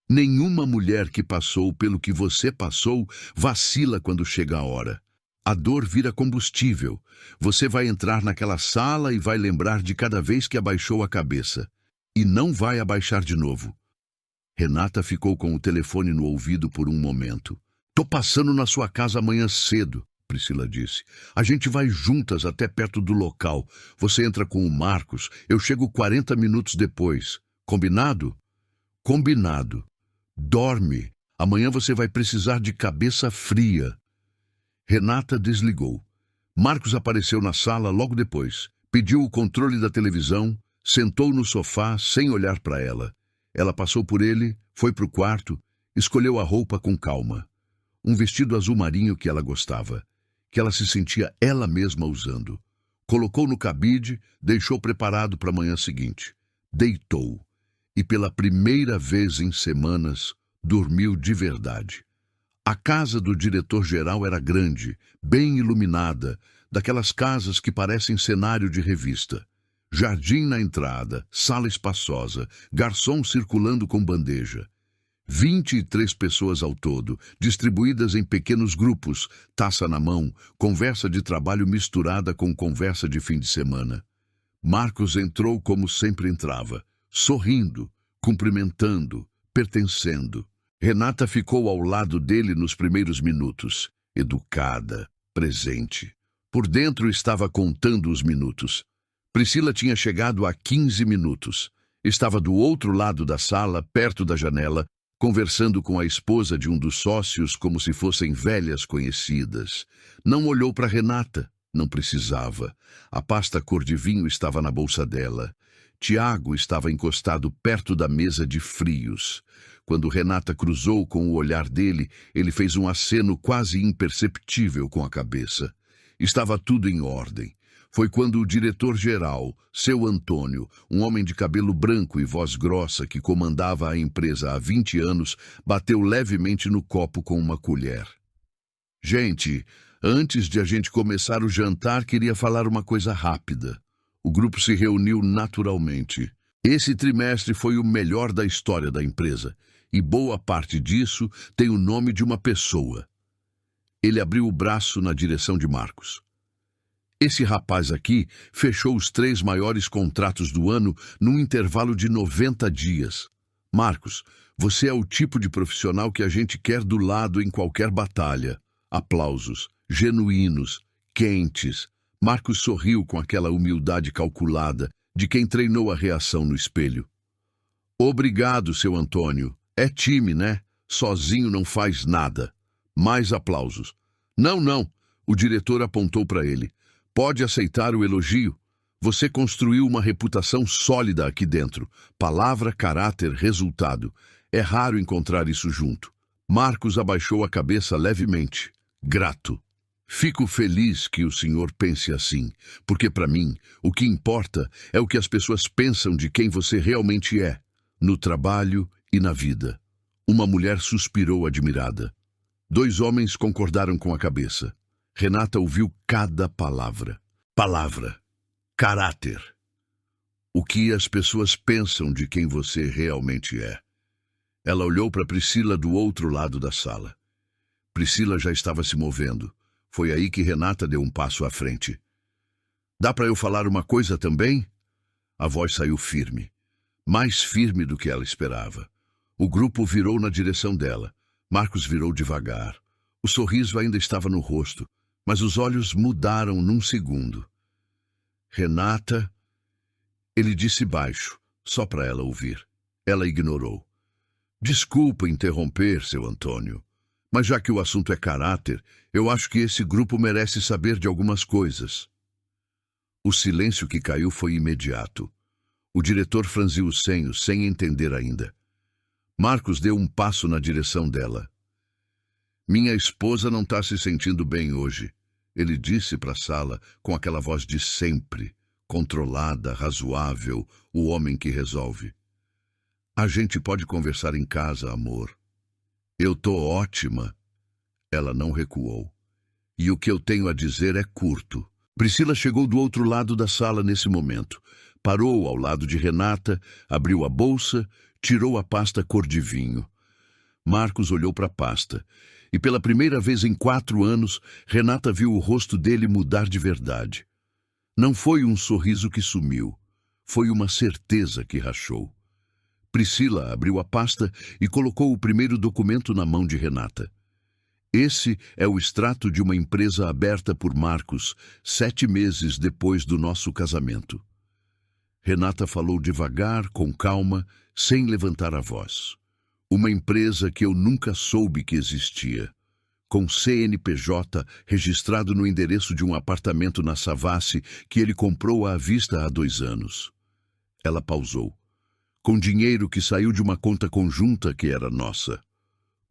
Nenhuma mulher que passou pelo que você passou vacila quando chega a hora. A dor vira combustível. Você vai entrar naquela sala e vai lembrar de cada vez que abaixou a cabeça. E não vai abaixar de novo. Renata ficou com o telefone no ouvido por um momento. Tô passando na sua casa amanhã cedo, Priscila disse. A gente vai juntas até perto do local. Você entra com o Marcos, eu chego 40 minutos depois. Combinado? Combinado. Dorme. Amanhã você vai precisar de cabeça fria. Renata desligou. Marcos apareceu na sala logo depois. Pediu o controle da televisão, sentou no sofá sem olhar para ela. Ela passou por ele, foi para o quarto, escolheu a roupa com calma. Um vestido azul marinho que ela gostava, que ela se sentia ela mesma usando. Colocou no cabide, deixou preparado para a manhã seguinte. Deitou. E pela primeira vez em semanas, dormiu de verdade. A casa do diretor-geral era grande, bem iluminada, daquelas casas que parecem cenário de revista. Jardim na entrada, sala espaçosa, garçom circulando com bandeja. 23 pessoas ao todo, distribuídas em pequenos grupos, taça na mão, conversa de trabalho misturada com conversa de fim de semana. Marcos entrou como sempre entrava, sorrindo, cumprimentando, pertencendo. Renata ficou ao lado dele nos primeiros minutos, educada, presente. Por dentro estava contando os minutos. Priscila tinha chegado há 15 minutos. Estava do outro lado da sala, perto da janela, conversando com a esposa de um dos sócios como se fossem velhas conhecidas. Não olhou para Renata, não precisava. A pasta cor de vinho estava na bolsa dela. Tiago estava encostado perto da mesa de frios. Quando Renata cruzou com o olhar dele, ele fez um aceno quase imperceptível com a cabeça. Estava tudo em ordem. Foi quando o diretor-geral, seu Antônio, um homem de cabelo branco e voz grossa que comandava a empresa há 20 anos, bateu levemente no copo com uma colher. Gente, antes de a gente começar o jantar, queria falar uma coisa rápida. O grupo se reuniu naturalmente. Esse trimestre foi o melhor da história da empresa, e boa parte disso tem o nome de uma pessoa. Ele abriu o braço na direção de Marcos. Esse rapaz aqui fechou os 3 maiores contratos do ano num intervalo de 90 dias. Marcos, você é o tipo de profissional que a gente quer do lado em qualquer batalha. Aplausos, genuínos, quentes. Marcos sorriu com aquela humildade calculada de quem treinou a reação no espelho. Obrigado, seu Antônio. É time, né? Sozinho não faz nada. Mais aplausos. Não. O diretor apontou para ele. Pode aceitar o elogio? Você construiu uma reputação sólida aqui dentro. Palavra, caráter, resultado. É raro encontrar isso junto. Marcos abaixou a cabeça levemente. Grato. Fico feliz que o senhor pense assim, porque para mim, o que importa é o que as pessoas pensam de quem você realmente é, no trabalho e na vida. Uma mulher suspirou admirada. 2 homens concordaram com a cabeça. Renata ouviu cada palavra. Palavra. Caráter. O que as pessoas pensam de quem você realmente é. Ela olhou para Priscila do outro lado da sala. Priscila já estava se movendo. Foi aí que Renata deu um passo à frente. Dá para eu falar uma coisa também? A voz saiu firme. Mais firme do que ela esperava. O grupo virou na direção dela. Marcos virou devagar. O sorriso ainda estava no rosto, mas os olhos mudaram num segundo. Renata... Ele disse baixo, só para ela ouvir. Ela ignorou. Desculpa interromper, seu Antônio, mas já que o assunto é caráter, eu acho que esse grupo merece saber de algumas coisas. O silêncio que caiu foi imediato. O diretor franziu os senhos, sem entender ainda. Marcos deu um passo na direção dela. Minha esposa não está se sentindo bem hoje, ele disse para a sala com aquela voz de sempre, controlada, razoável, o homem que resolve. A gente pode conversar em casa, amor. Eu tô ótima. Ela não recuou. E o que eu tenho a dizer é curto. Priscila chegou do outro lado da sala nesse momento. Parou ao lado de Renata, abriu a bolsa, tirou a pasta cor de vinho. Marcos olhou para a pasta. E pela primeira vez em 4 anos, Renata viu o rosto dele mudar de verdade. Não foi um sorriso que sumiu. Foi uma certeza que rachou. Priscila abriu a pasta e colocou o primeiro documento na mão de Renata. Esse é o extrato de uma empresa aberta por Marcos 7 meses depois do nosso casamento. Renata falou devagar, com calma, sem levantar a voz. Uma empresa que eu nunca soube que existia. Com CNPJ registrado no endereço de um apartamento na Savassi que ele comprou à vista há 2 anos. Ela pausou. Com dinheiro que saiu de uma conta conjunta que era nossa.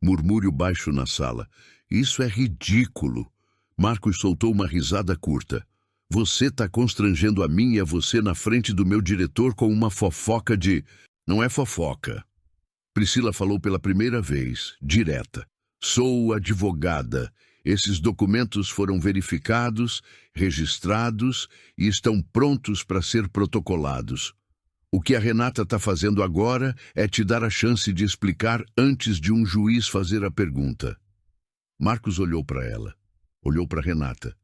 Murmúrio baixo na sala. Isso é ridículo. Marcos soltou uma risada curta. Você está constrangendo a mim e a você na frente do meu diretor com uma fofoca de... Não é fofoca. Priscila falou pela primeira vez, direta. Sou advogada. Esses documentos foram verificados, registrados e estão prontos para ser protocolados. O que a Renata está fazendo agora é te dar a chance de explicar antes de um juiz fazer a pergunta. Marcos olhou para ela. Olhou para Renata.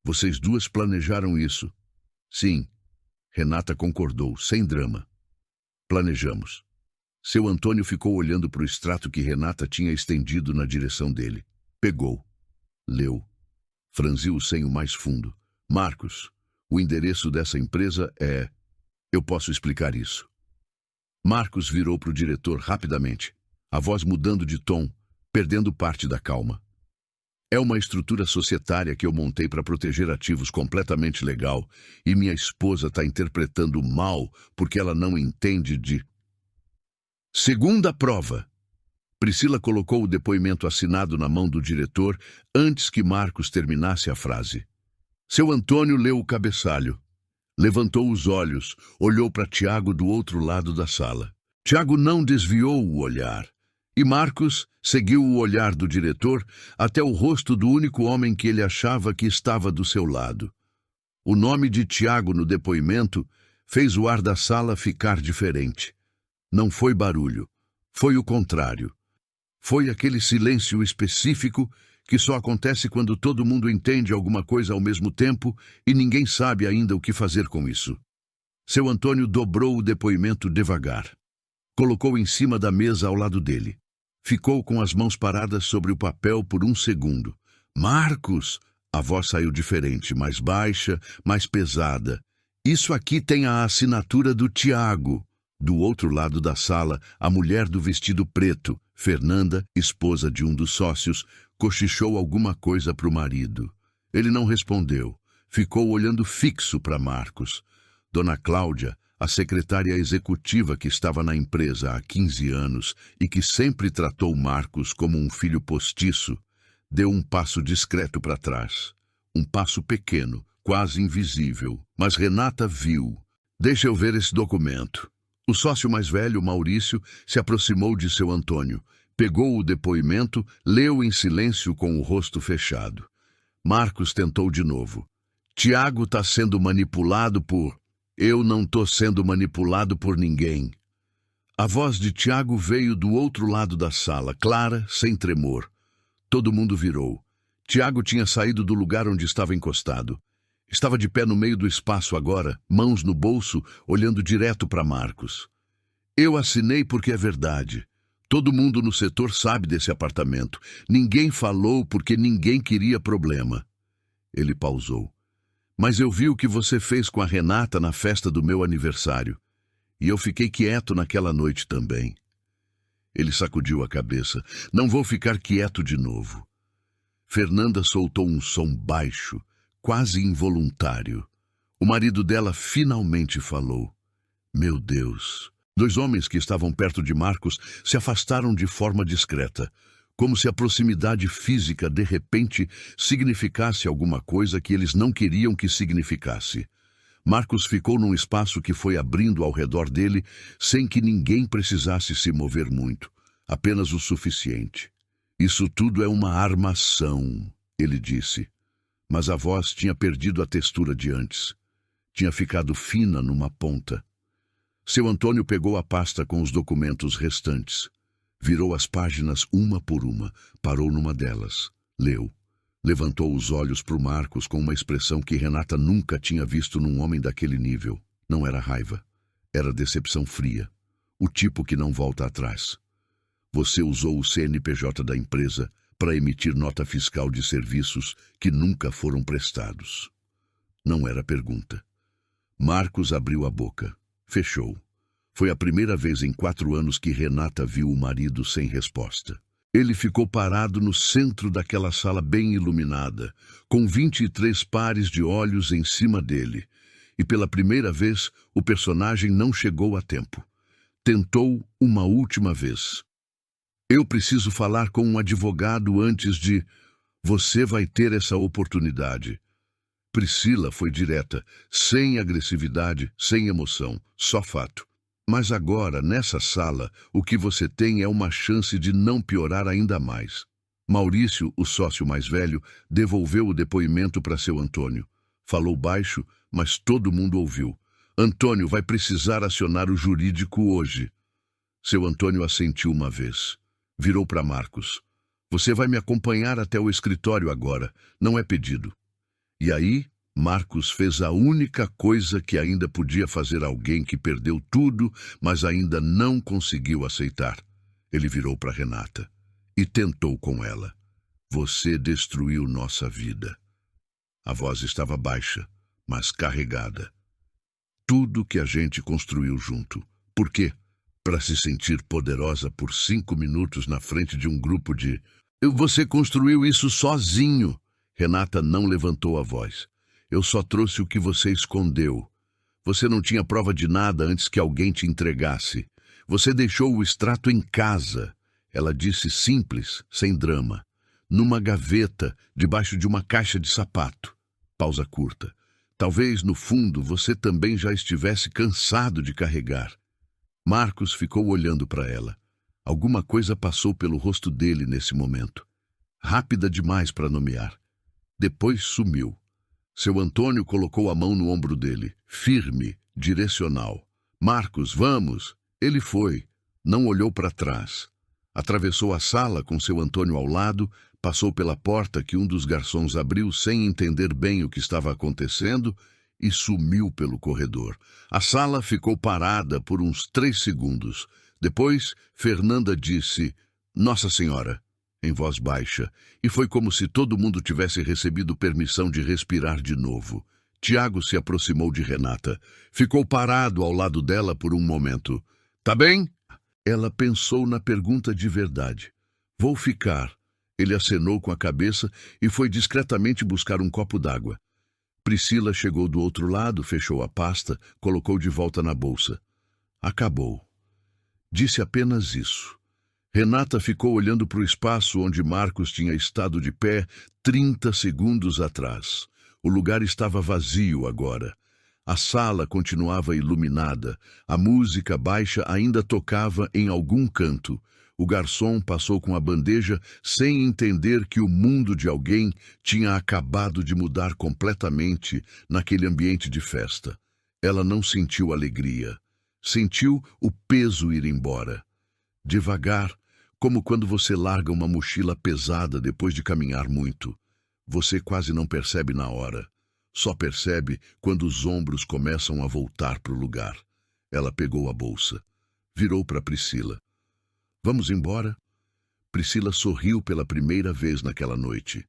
Vocês duas planejaram isso? Sim. Renata concordou, sem drama. Planejamos. Seu Antônio ficou olhando para o extrato que Renata tinha estendido na direção dele. Pegou. Leu. Franziu o senho mais fundo. Marcos, o endereço dessa empresa é... Eu posso explicar isso. Marcos virou para o diretor rapidamente, a voz mudando de tom, perdendo parte da calma. É uma estrutura societária que eu montei para proteger ativos completamente legal e minha esposa está interpretando mal porque ela não entende de... Segunda prova. Priscila colocou o depoimento assinado na mão do diretor antes que Marcos terminasse a frase. Seu Antônio leu o cabeçalho. Levantou os olhos, olhou para Tiago do outro lado da sala. Tiago não desviou o olhar. E Marcos seguiu o olhar do diretor até o rosto do único homem que ele achava que estava do seu lado. O nome de Tiago no depoimento fez o ar da sala ficar diferente. Não foi barulho, foi o contrário. Foi aquele silêncio específico que só acontece quando todo mundo entende alguma coisa ao mesmo tempo e ninguém sabe ainda o que fazer com isso. Seu Antônio dobrou o depoimento devagar. Colocou em cima da mesa ao lado dele. Ficou com as mãos paradas sobre o papel por um segundo. Marcos! A voz saiu diferente, mais baixa, mais pesada. Isso aqui tem a assinatura do Tiago. Do outro lado da sala, a mulher do vestido preto, Fernanda, esposa de um dos sócios, cochichou alguma coisa para o marido. Ele não respondeu. Ficou olhando fixo para Marcos. Dona Cláudia, a secretária executiva que estava na empresa há 15 anos e que sempre tratou Marcos como um filho postiço, deu um passo discreto para trás. Um passo pequeno, quase invisível. Mas Renata viu. Deixa eu ver esse documento. O sócio mais velho, Maurício, se aproximou de seu Antônio, pegou o depoimento, leu em silêncio com o rosto fechado. Marcos tentou de novo. Tiago está sendo manipulado por... Eu não estou sendo manipulado por ninguém. A voz de Tiago veio do outro lado da sala, clara, sem tremor. Todo mundo virou. Tiago tinha saído do lugar onde estava encostado. Estava de pé no meio do espaço agora, mãos no bolso, olhando direto para Marcos. Eu assinei porque é verdade. Todo mundo no setor sabe desse apartamento. Ninguém falou porque ninguém queria problema. Ele pausou. Mas eu vi o que você fez com a Renata na festa do meu aniversário. E eu fiquei quieto naquela noite também. Ele sacudiu a cabeça. Não vou ficar quieto de novo. Fernanda soltou um som baixo, quase involuntário. O marido dela finalmente falou. Meu Deus! 2 homens que estavam perto de Marcos se afastaram de forma discreta, como se a proximidade física, de repente, significasse alguma coisa que eles não queriam que significasse. Marcos ficou num espaço que foi abrindo ao redor dele, sem que ninguém precisasse se mover muito, apenas o suficiente. Isso tudo é uma armação, ele disse. Mas a voz tinha perdido a textura de antes. Tinha ficado fina numa ponta. Seu Antônio pegou a pasta com os documentos restantes. Virou as páginas uma por uma, parou numa delas, leu. Levantou os olhos para o Marcos com uma expressão que Renata nunca tinha visto num homem daquele nível. Não era raiva, era decepção fria. O tipo que não volta atrás. Você usou o CNPJ da empresa para emitir nota fiscal de serviços que nunca foram prestados. Não era pergunta. Marcos abriu a boca. Fechou. Foi a primeira vez em 4 anos que Renata viu o marido sem resposta. Ele ficou parado no centro daquela sala bem iluminada, com 23 pares de olhos em cima dele. E pela primeira vez, o personagem não chegou a tempo. Tentou uma última vez. Eu preciso falar com um advogado antes de... Você vai ter essa oportunidade. Priscila foi direta, sem agressividade, sem emoção, só fato. Mas agora, nessa sala, o que você tem é uma chance de não piorar ainda mais. Maurício, o sócio mais velho, devolveu o depoimento para seu Antônio. Falou baixo, mas todo mundo ouviu. Antônio vai precisar acionar o jurídico hoje. Seu Antônio assentiu uma vez. Virou para Marcos. Você vai me acompanhar até o escritório agora, não é pedido. E aí, Marcos fez a única coisa que ainda podia fazer alguém que perdeu tudo, mas ainda não conseguiu aceitar. Ele virou para Renata e tentou com ela. Você destruiu nossa vida. A voz estava baixa, mas carregada. Tudo que a gente construiu junto. Por quê? Para se sentir poderosa por 5 minutos na frente de um grupo de... Você construiu isso sozinho. Renata não levantou a voz. Eu só trouxe o que você escondeu. Você não tinha prova de nada antes que alguém te entregasse. Você deixou o extrato em casa. Ela disse simples, sem drama. Numa gaveta, debaixo de uma caixa de sapato. Pausa curta. Talvez, no fundo, você também já estivesse cansado de carregar. Marcos ficou olhando para ela. Alguma coisa passou pelo rosto dele nesse momento. Rápida demais para nomear. Depois sumiu. Seu Antônio colocou a mão no ombro dele, firme, direcional. Marcos, vamos! Ele foi. Não olhou para trás. Atravessou a sala com seu Antônio ao lado, passou pela porta que um dos garçons abriu sem entender bem o que estava acontecendo e sumiu pelo corredor. A sala ficou parada por uns 3 segundos. Depois, Fernanda disse, Nossa Senhora, em voz baixa, e foi como se todo mundo tivesse recebido permissão de respirar de novo. Tiago se aproximou de Renata. Ficou parado ao lado dela por um momento. Tá bem? Ela pensou na pergunta de verdade. Vou ficar. Ele acenou com a cabeça e foi discretamente buscar um copo d'água. Priscila chegou do outro lado, fechou a pasta, colocou de volta na bolsa. Acabou. Disse apenas isso. Renata ficou olhando para o espaço onde Marcos tinha estado de pé 30 segundos atrás. O lugar estava vazio agora. A sala continuava iluminada. A música baixa ainda tocava em algum canto. O garçom passou com a bandeja sem entender que o mundo de alguém tinha acabado de mudar completamente naquele ambiente de festa. Ela não sentiu alegria. Sentiu o peso ir embora. Devagar, como quando você larga uma mochila pesada depois de caminhar muito. Você quase não percebe na hora. Só percebe quando os ombros começam a voltar para o lugar. Ela pegou a bolsa. Virou para Priscila. Vamos embora? Priscila sorriu pela primeira vez naquela noite.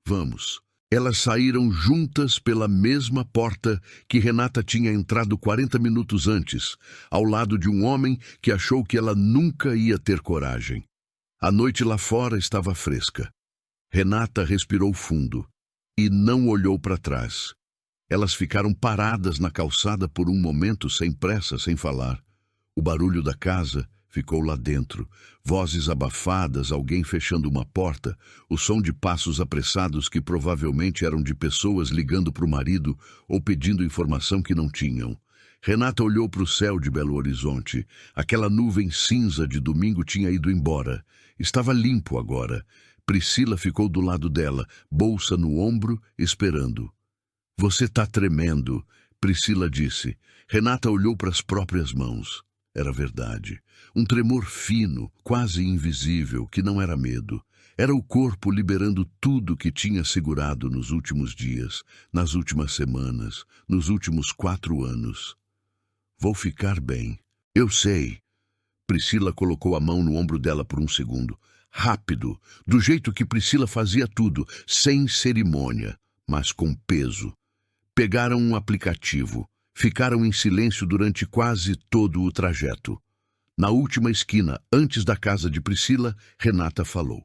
Vamos. Elas saíram juntas pela mesma porta que Renata tinha entrado 40 minutos antes, ao lado de um homem que achou que ela nunca ia ter coragem. A noite lá fora estava fresca. Renata respirou fundo e não olhou para trás. Elas ficaram paradas na calçada por um momento, sem pressa, sem falar. O barulho da casa ficou lá dentro. Vozes abafadas, alguém fechando uma porta, o som de passos apressados que provavelmente eram de pessoas ligando para o marido ou pedindo informação que não tinham. Renata olhou para o céu de Belo Horizonte. Aquela nuvem cinza de domingo tinha ido embora. Estava limpo agora. Priscila ficou do lado dela, bolsa no ombro, esperando. Você está tremendo, Priscila disse. Renata olhou para as próprias mãos. Era verdade. Um tremor fino, quase invisível, que não era medo. Era o corpo liberando tudo que tinha segurado nos últimos dias, nas últimas semanas, nos últimos 4 anos. Vou ficar bem. Eu sei. Priscila colocou a mão no ombro dela por um segundo. Rápido, do jeito que Priscila fazia tudo, sem cerimônia, mas com peso. Pegaram um aplicativo. Ficaram em silêncio durante quase todo o trajeto. Na última esquina, antes da casa de Priscila, Renata falou.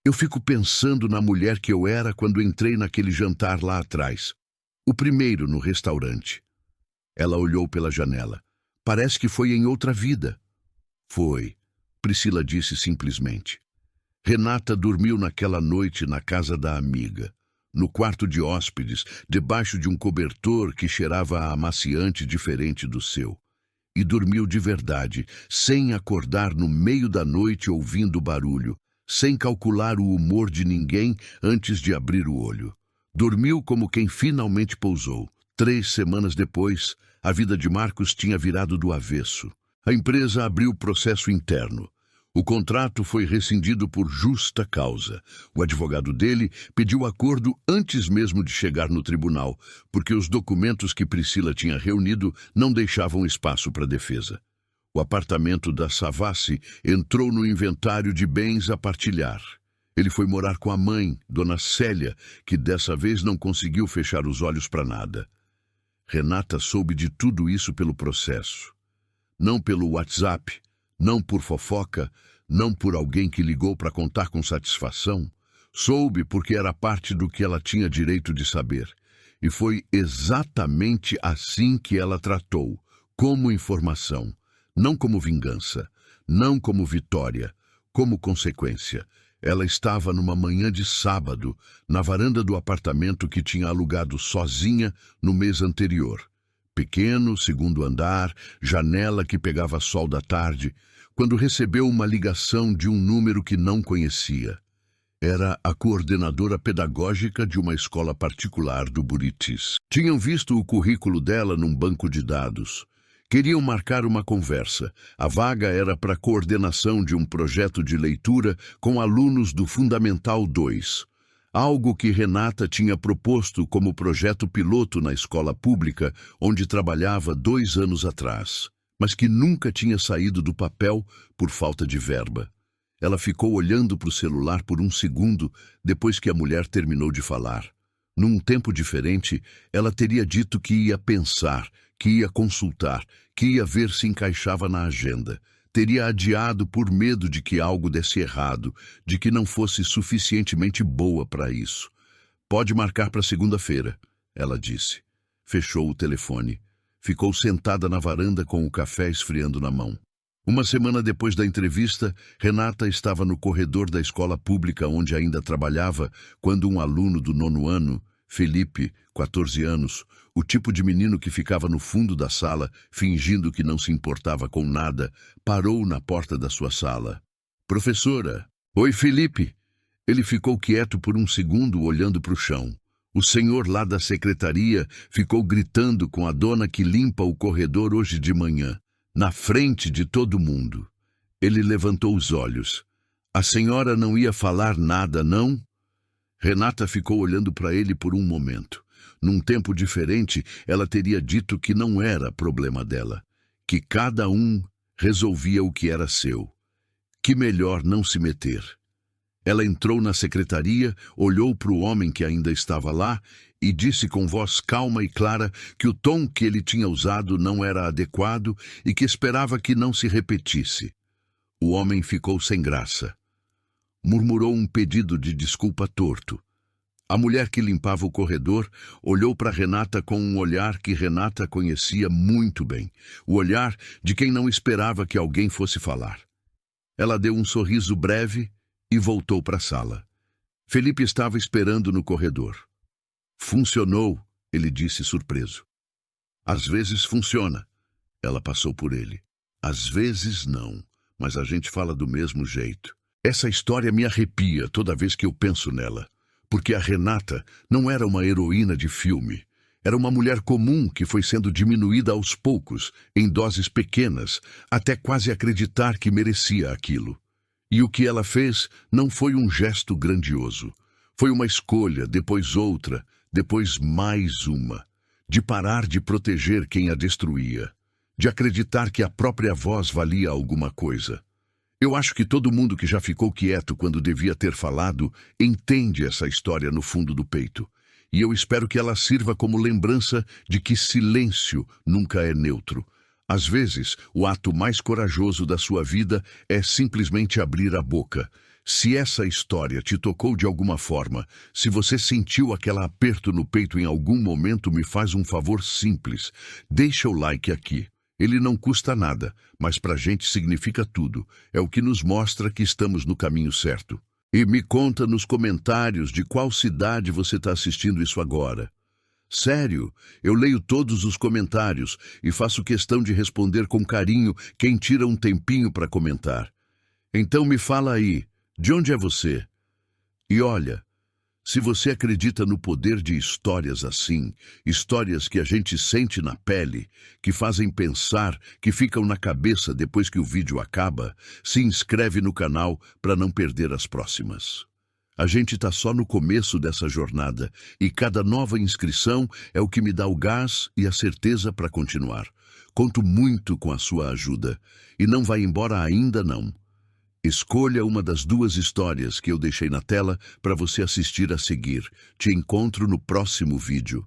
Eu fico pensando na mulher que eu era quando entrei naquele jantar lá atrás. O primeiro no restaurante. Ela olhou pela janela. Parece que foi em outra vida. Foi, Priscila disse simplesmente. Renata dormiu naquela noite na casa da amiga. No quarto de hóspedes, debaixo de um cobertor que cheirava a amaciante diferente do seu. E dormiu de verdade, sem acordar no meio da noite ouvindo barulho, sem calcular o humor de ninguém antes de abrir o olho. Dormiu como quem finalmente pousou. 3 semanas depois, a vida de Marcos tinha virado do avesso. A empresa abriu processo interno. O contrato foi rescindido por justa causa. O advogado dele pediu acordo antes mesmo de chegar no tribunal, porque os documentos que Priscila tinha reunido não deixavam espaço para defesa. O apartamento da Savassi entrou no inventário de bens a partilhar. Ele foi morar com a mãe, Dona Célia, que dessa vez não conseguiu fechar os olhos para nada. Renata soube de tudo isso pelo processo. Não pelo WhatsApp, não por fofoca, não por alguém que ligou para contar com satisfação. Soube porque era parte do que ela tinha direito de saber. E foi exatamente assim que ela tratou, como informação, não como vingança, não como vitória, como consequência. Ela estava numa manhã de sábado, na varanda do apartamento que tinha alugado sozinha no mês anterior. Pequeno, segundo andar, janela que pegava sol da tarde, quando recebeu uma ligação de um número que não conhecia. Era a coordenadora pedagógica de uma escola particular do Buritis. Tinham visto o currículo dela num banco de dados. Queriam marcar uma conversa. A vaga era para coordenação de um projeto de leitura com alunos do Fundamental 2. Algo que Renata tinha proposto como projeto piloto na escola pública onde trabalhava 2 anos atrás, mas que nunca tinha saído do papel por falta de verba. Ela ficou olhando para o celular por um segundo depois que a mulher terminou de falar. Num tempo diferente, ela teria dito que ia pensar, que ia consultar, que ia ver se encaixava na agenda. Teria adiado por medo de que algo desse errado, de que não fosse suficientemente boa para isso. Pode marcar para segunda-feira, ela disse. Fechou o telefone. Ficou sentada na varanda com o café esfriando na mão. Uma semana depois da entrevista, Renata estava no corredor da escola pública onde ainda trabalhava, quando um aluno do 9º ano, Felipe, 14 anos, o tipo de menino que ficava no fundo da sala, fingindo que não se importava com nada, parou na porta da sua sala. Professora. Oi, Felipe. Ele ficou quieto por um segundo, olhando para o chão. O senhor lá da secretaria ficou gritando com a dona que limpa o corredor hoje de manhã, na frente de todo mundo. Ele levantou os olhos. A senhora não ia falar nada, não? Renata ficou olhando para ele por um momento. Num tempo diferente, ela teria dito que não era problema dela, que cada um resolvia o que era seu. Que melhor não se meter. Ela entrou na secretaria, olhou para o homem que ainda estava lá e disse com voz calma e clara que o tom que ele tinha usado não era adequado e que esperava que não se repetisse. O homem ficou sem graça. Murmurou um pedido de desculpa torto. A mulher que limpava o corredor olhou para Renata com um olhar que Renata conhecia muito bem, o olhar de quem não esperava que alguém fosse falar. Ela deu um sorriso breve e voltou para a sala. Felipe estava esperando no corredor. Funcionou, ele disse surpreso. Às vezes funciona. Ela passou por ele. Às vezes não, mas a gente fala do mesmo jeito. Essa história me arrepia toda vez que eu penso nela, porque a Renata não era uma heroína de filme. Era uma mulher comum que foi sendo diminuída aos poucos, em doses pequenas, até quase acreditar que merecia aquilo. E o que ela fez não foi um gesto grandioso. Foi uma escolha, depois outra, depois mais uma, de parar de proteger quem a destruía, de acreditar que a própria voz valia alguma coisa. Eu acho que todo mundo que já ficou quieto quando devia ter falado entende essa história no fundo do peito. E eu espero que ela sirva como lembrança de que silêncio nunca é neutro. Às vezes, o ato mais corajoso da sua vida é simplesmente abrir a boca. Se essa história te tocou de alguma forma, se você sentiu aquele aperto no peito em algum momento, me faz um favor simples. Deixa o like aqui. Ele não custa nada, mas pra gente significa tudo. É o que nos mostra que estamos no caminho certo. E me conta nos comentários de qual cidade você está assistindo isso agora. Sério, eu leio todos os comentários e faço questão de responder com carinho quem tira um tempinho para comentar. Então me fala aí, de onde é você? E olha, se você acredita no poder de histórias assim, histórias que a gente sente na pele, que fazem pensar, que ficam na cabeça depois que o vídeo acaba, se inscreve no canal para não perder as próximas. A gente está só no começo dessa jornada e cada nova inscrição é o que me dá o gás e a certeza para continuar. Conto muito com a sua ajuda e não vai embora ainda não. Escolha uma das 2 histórias que eu deixei na tela para você assistir a seguir. Te encontro no próximo vídeo.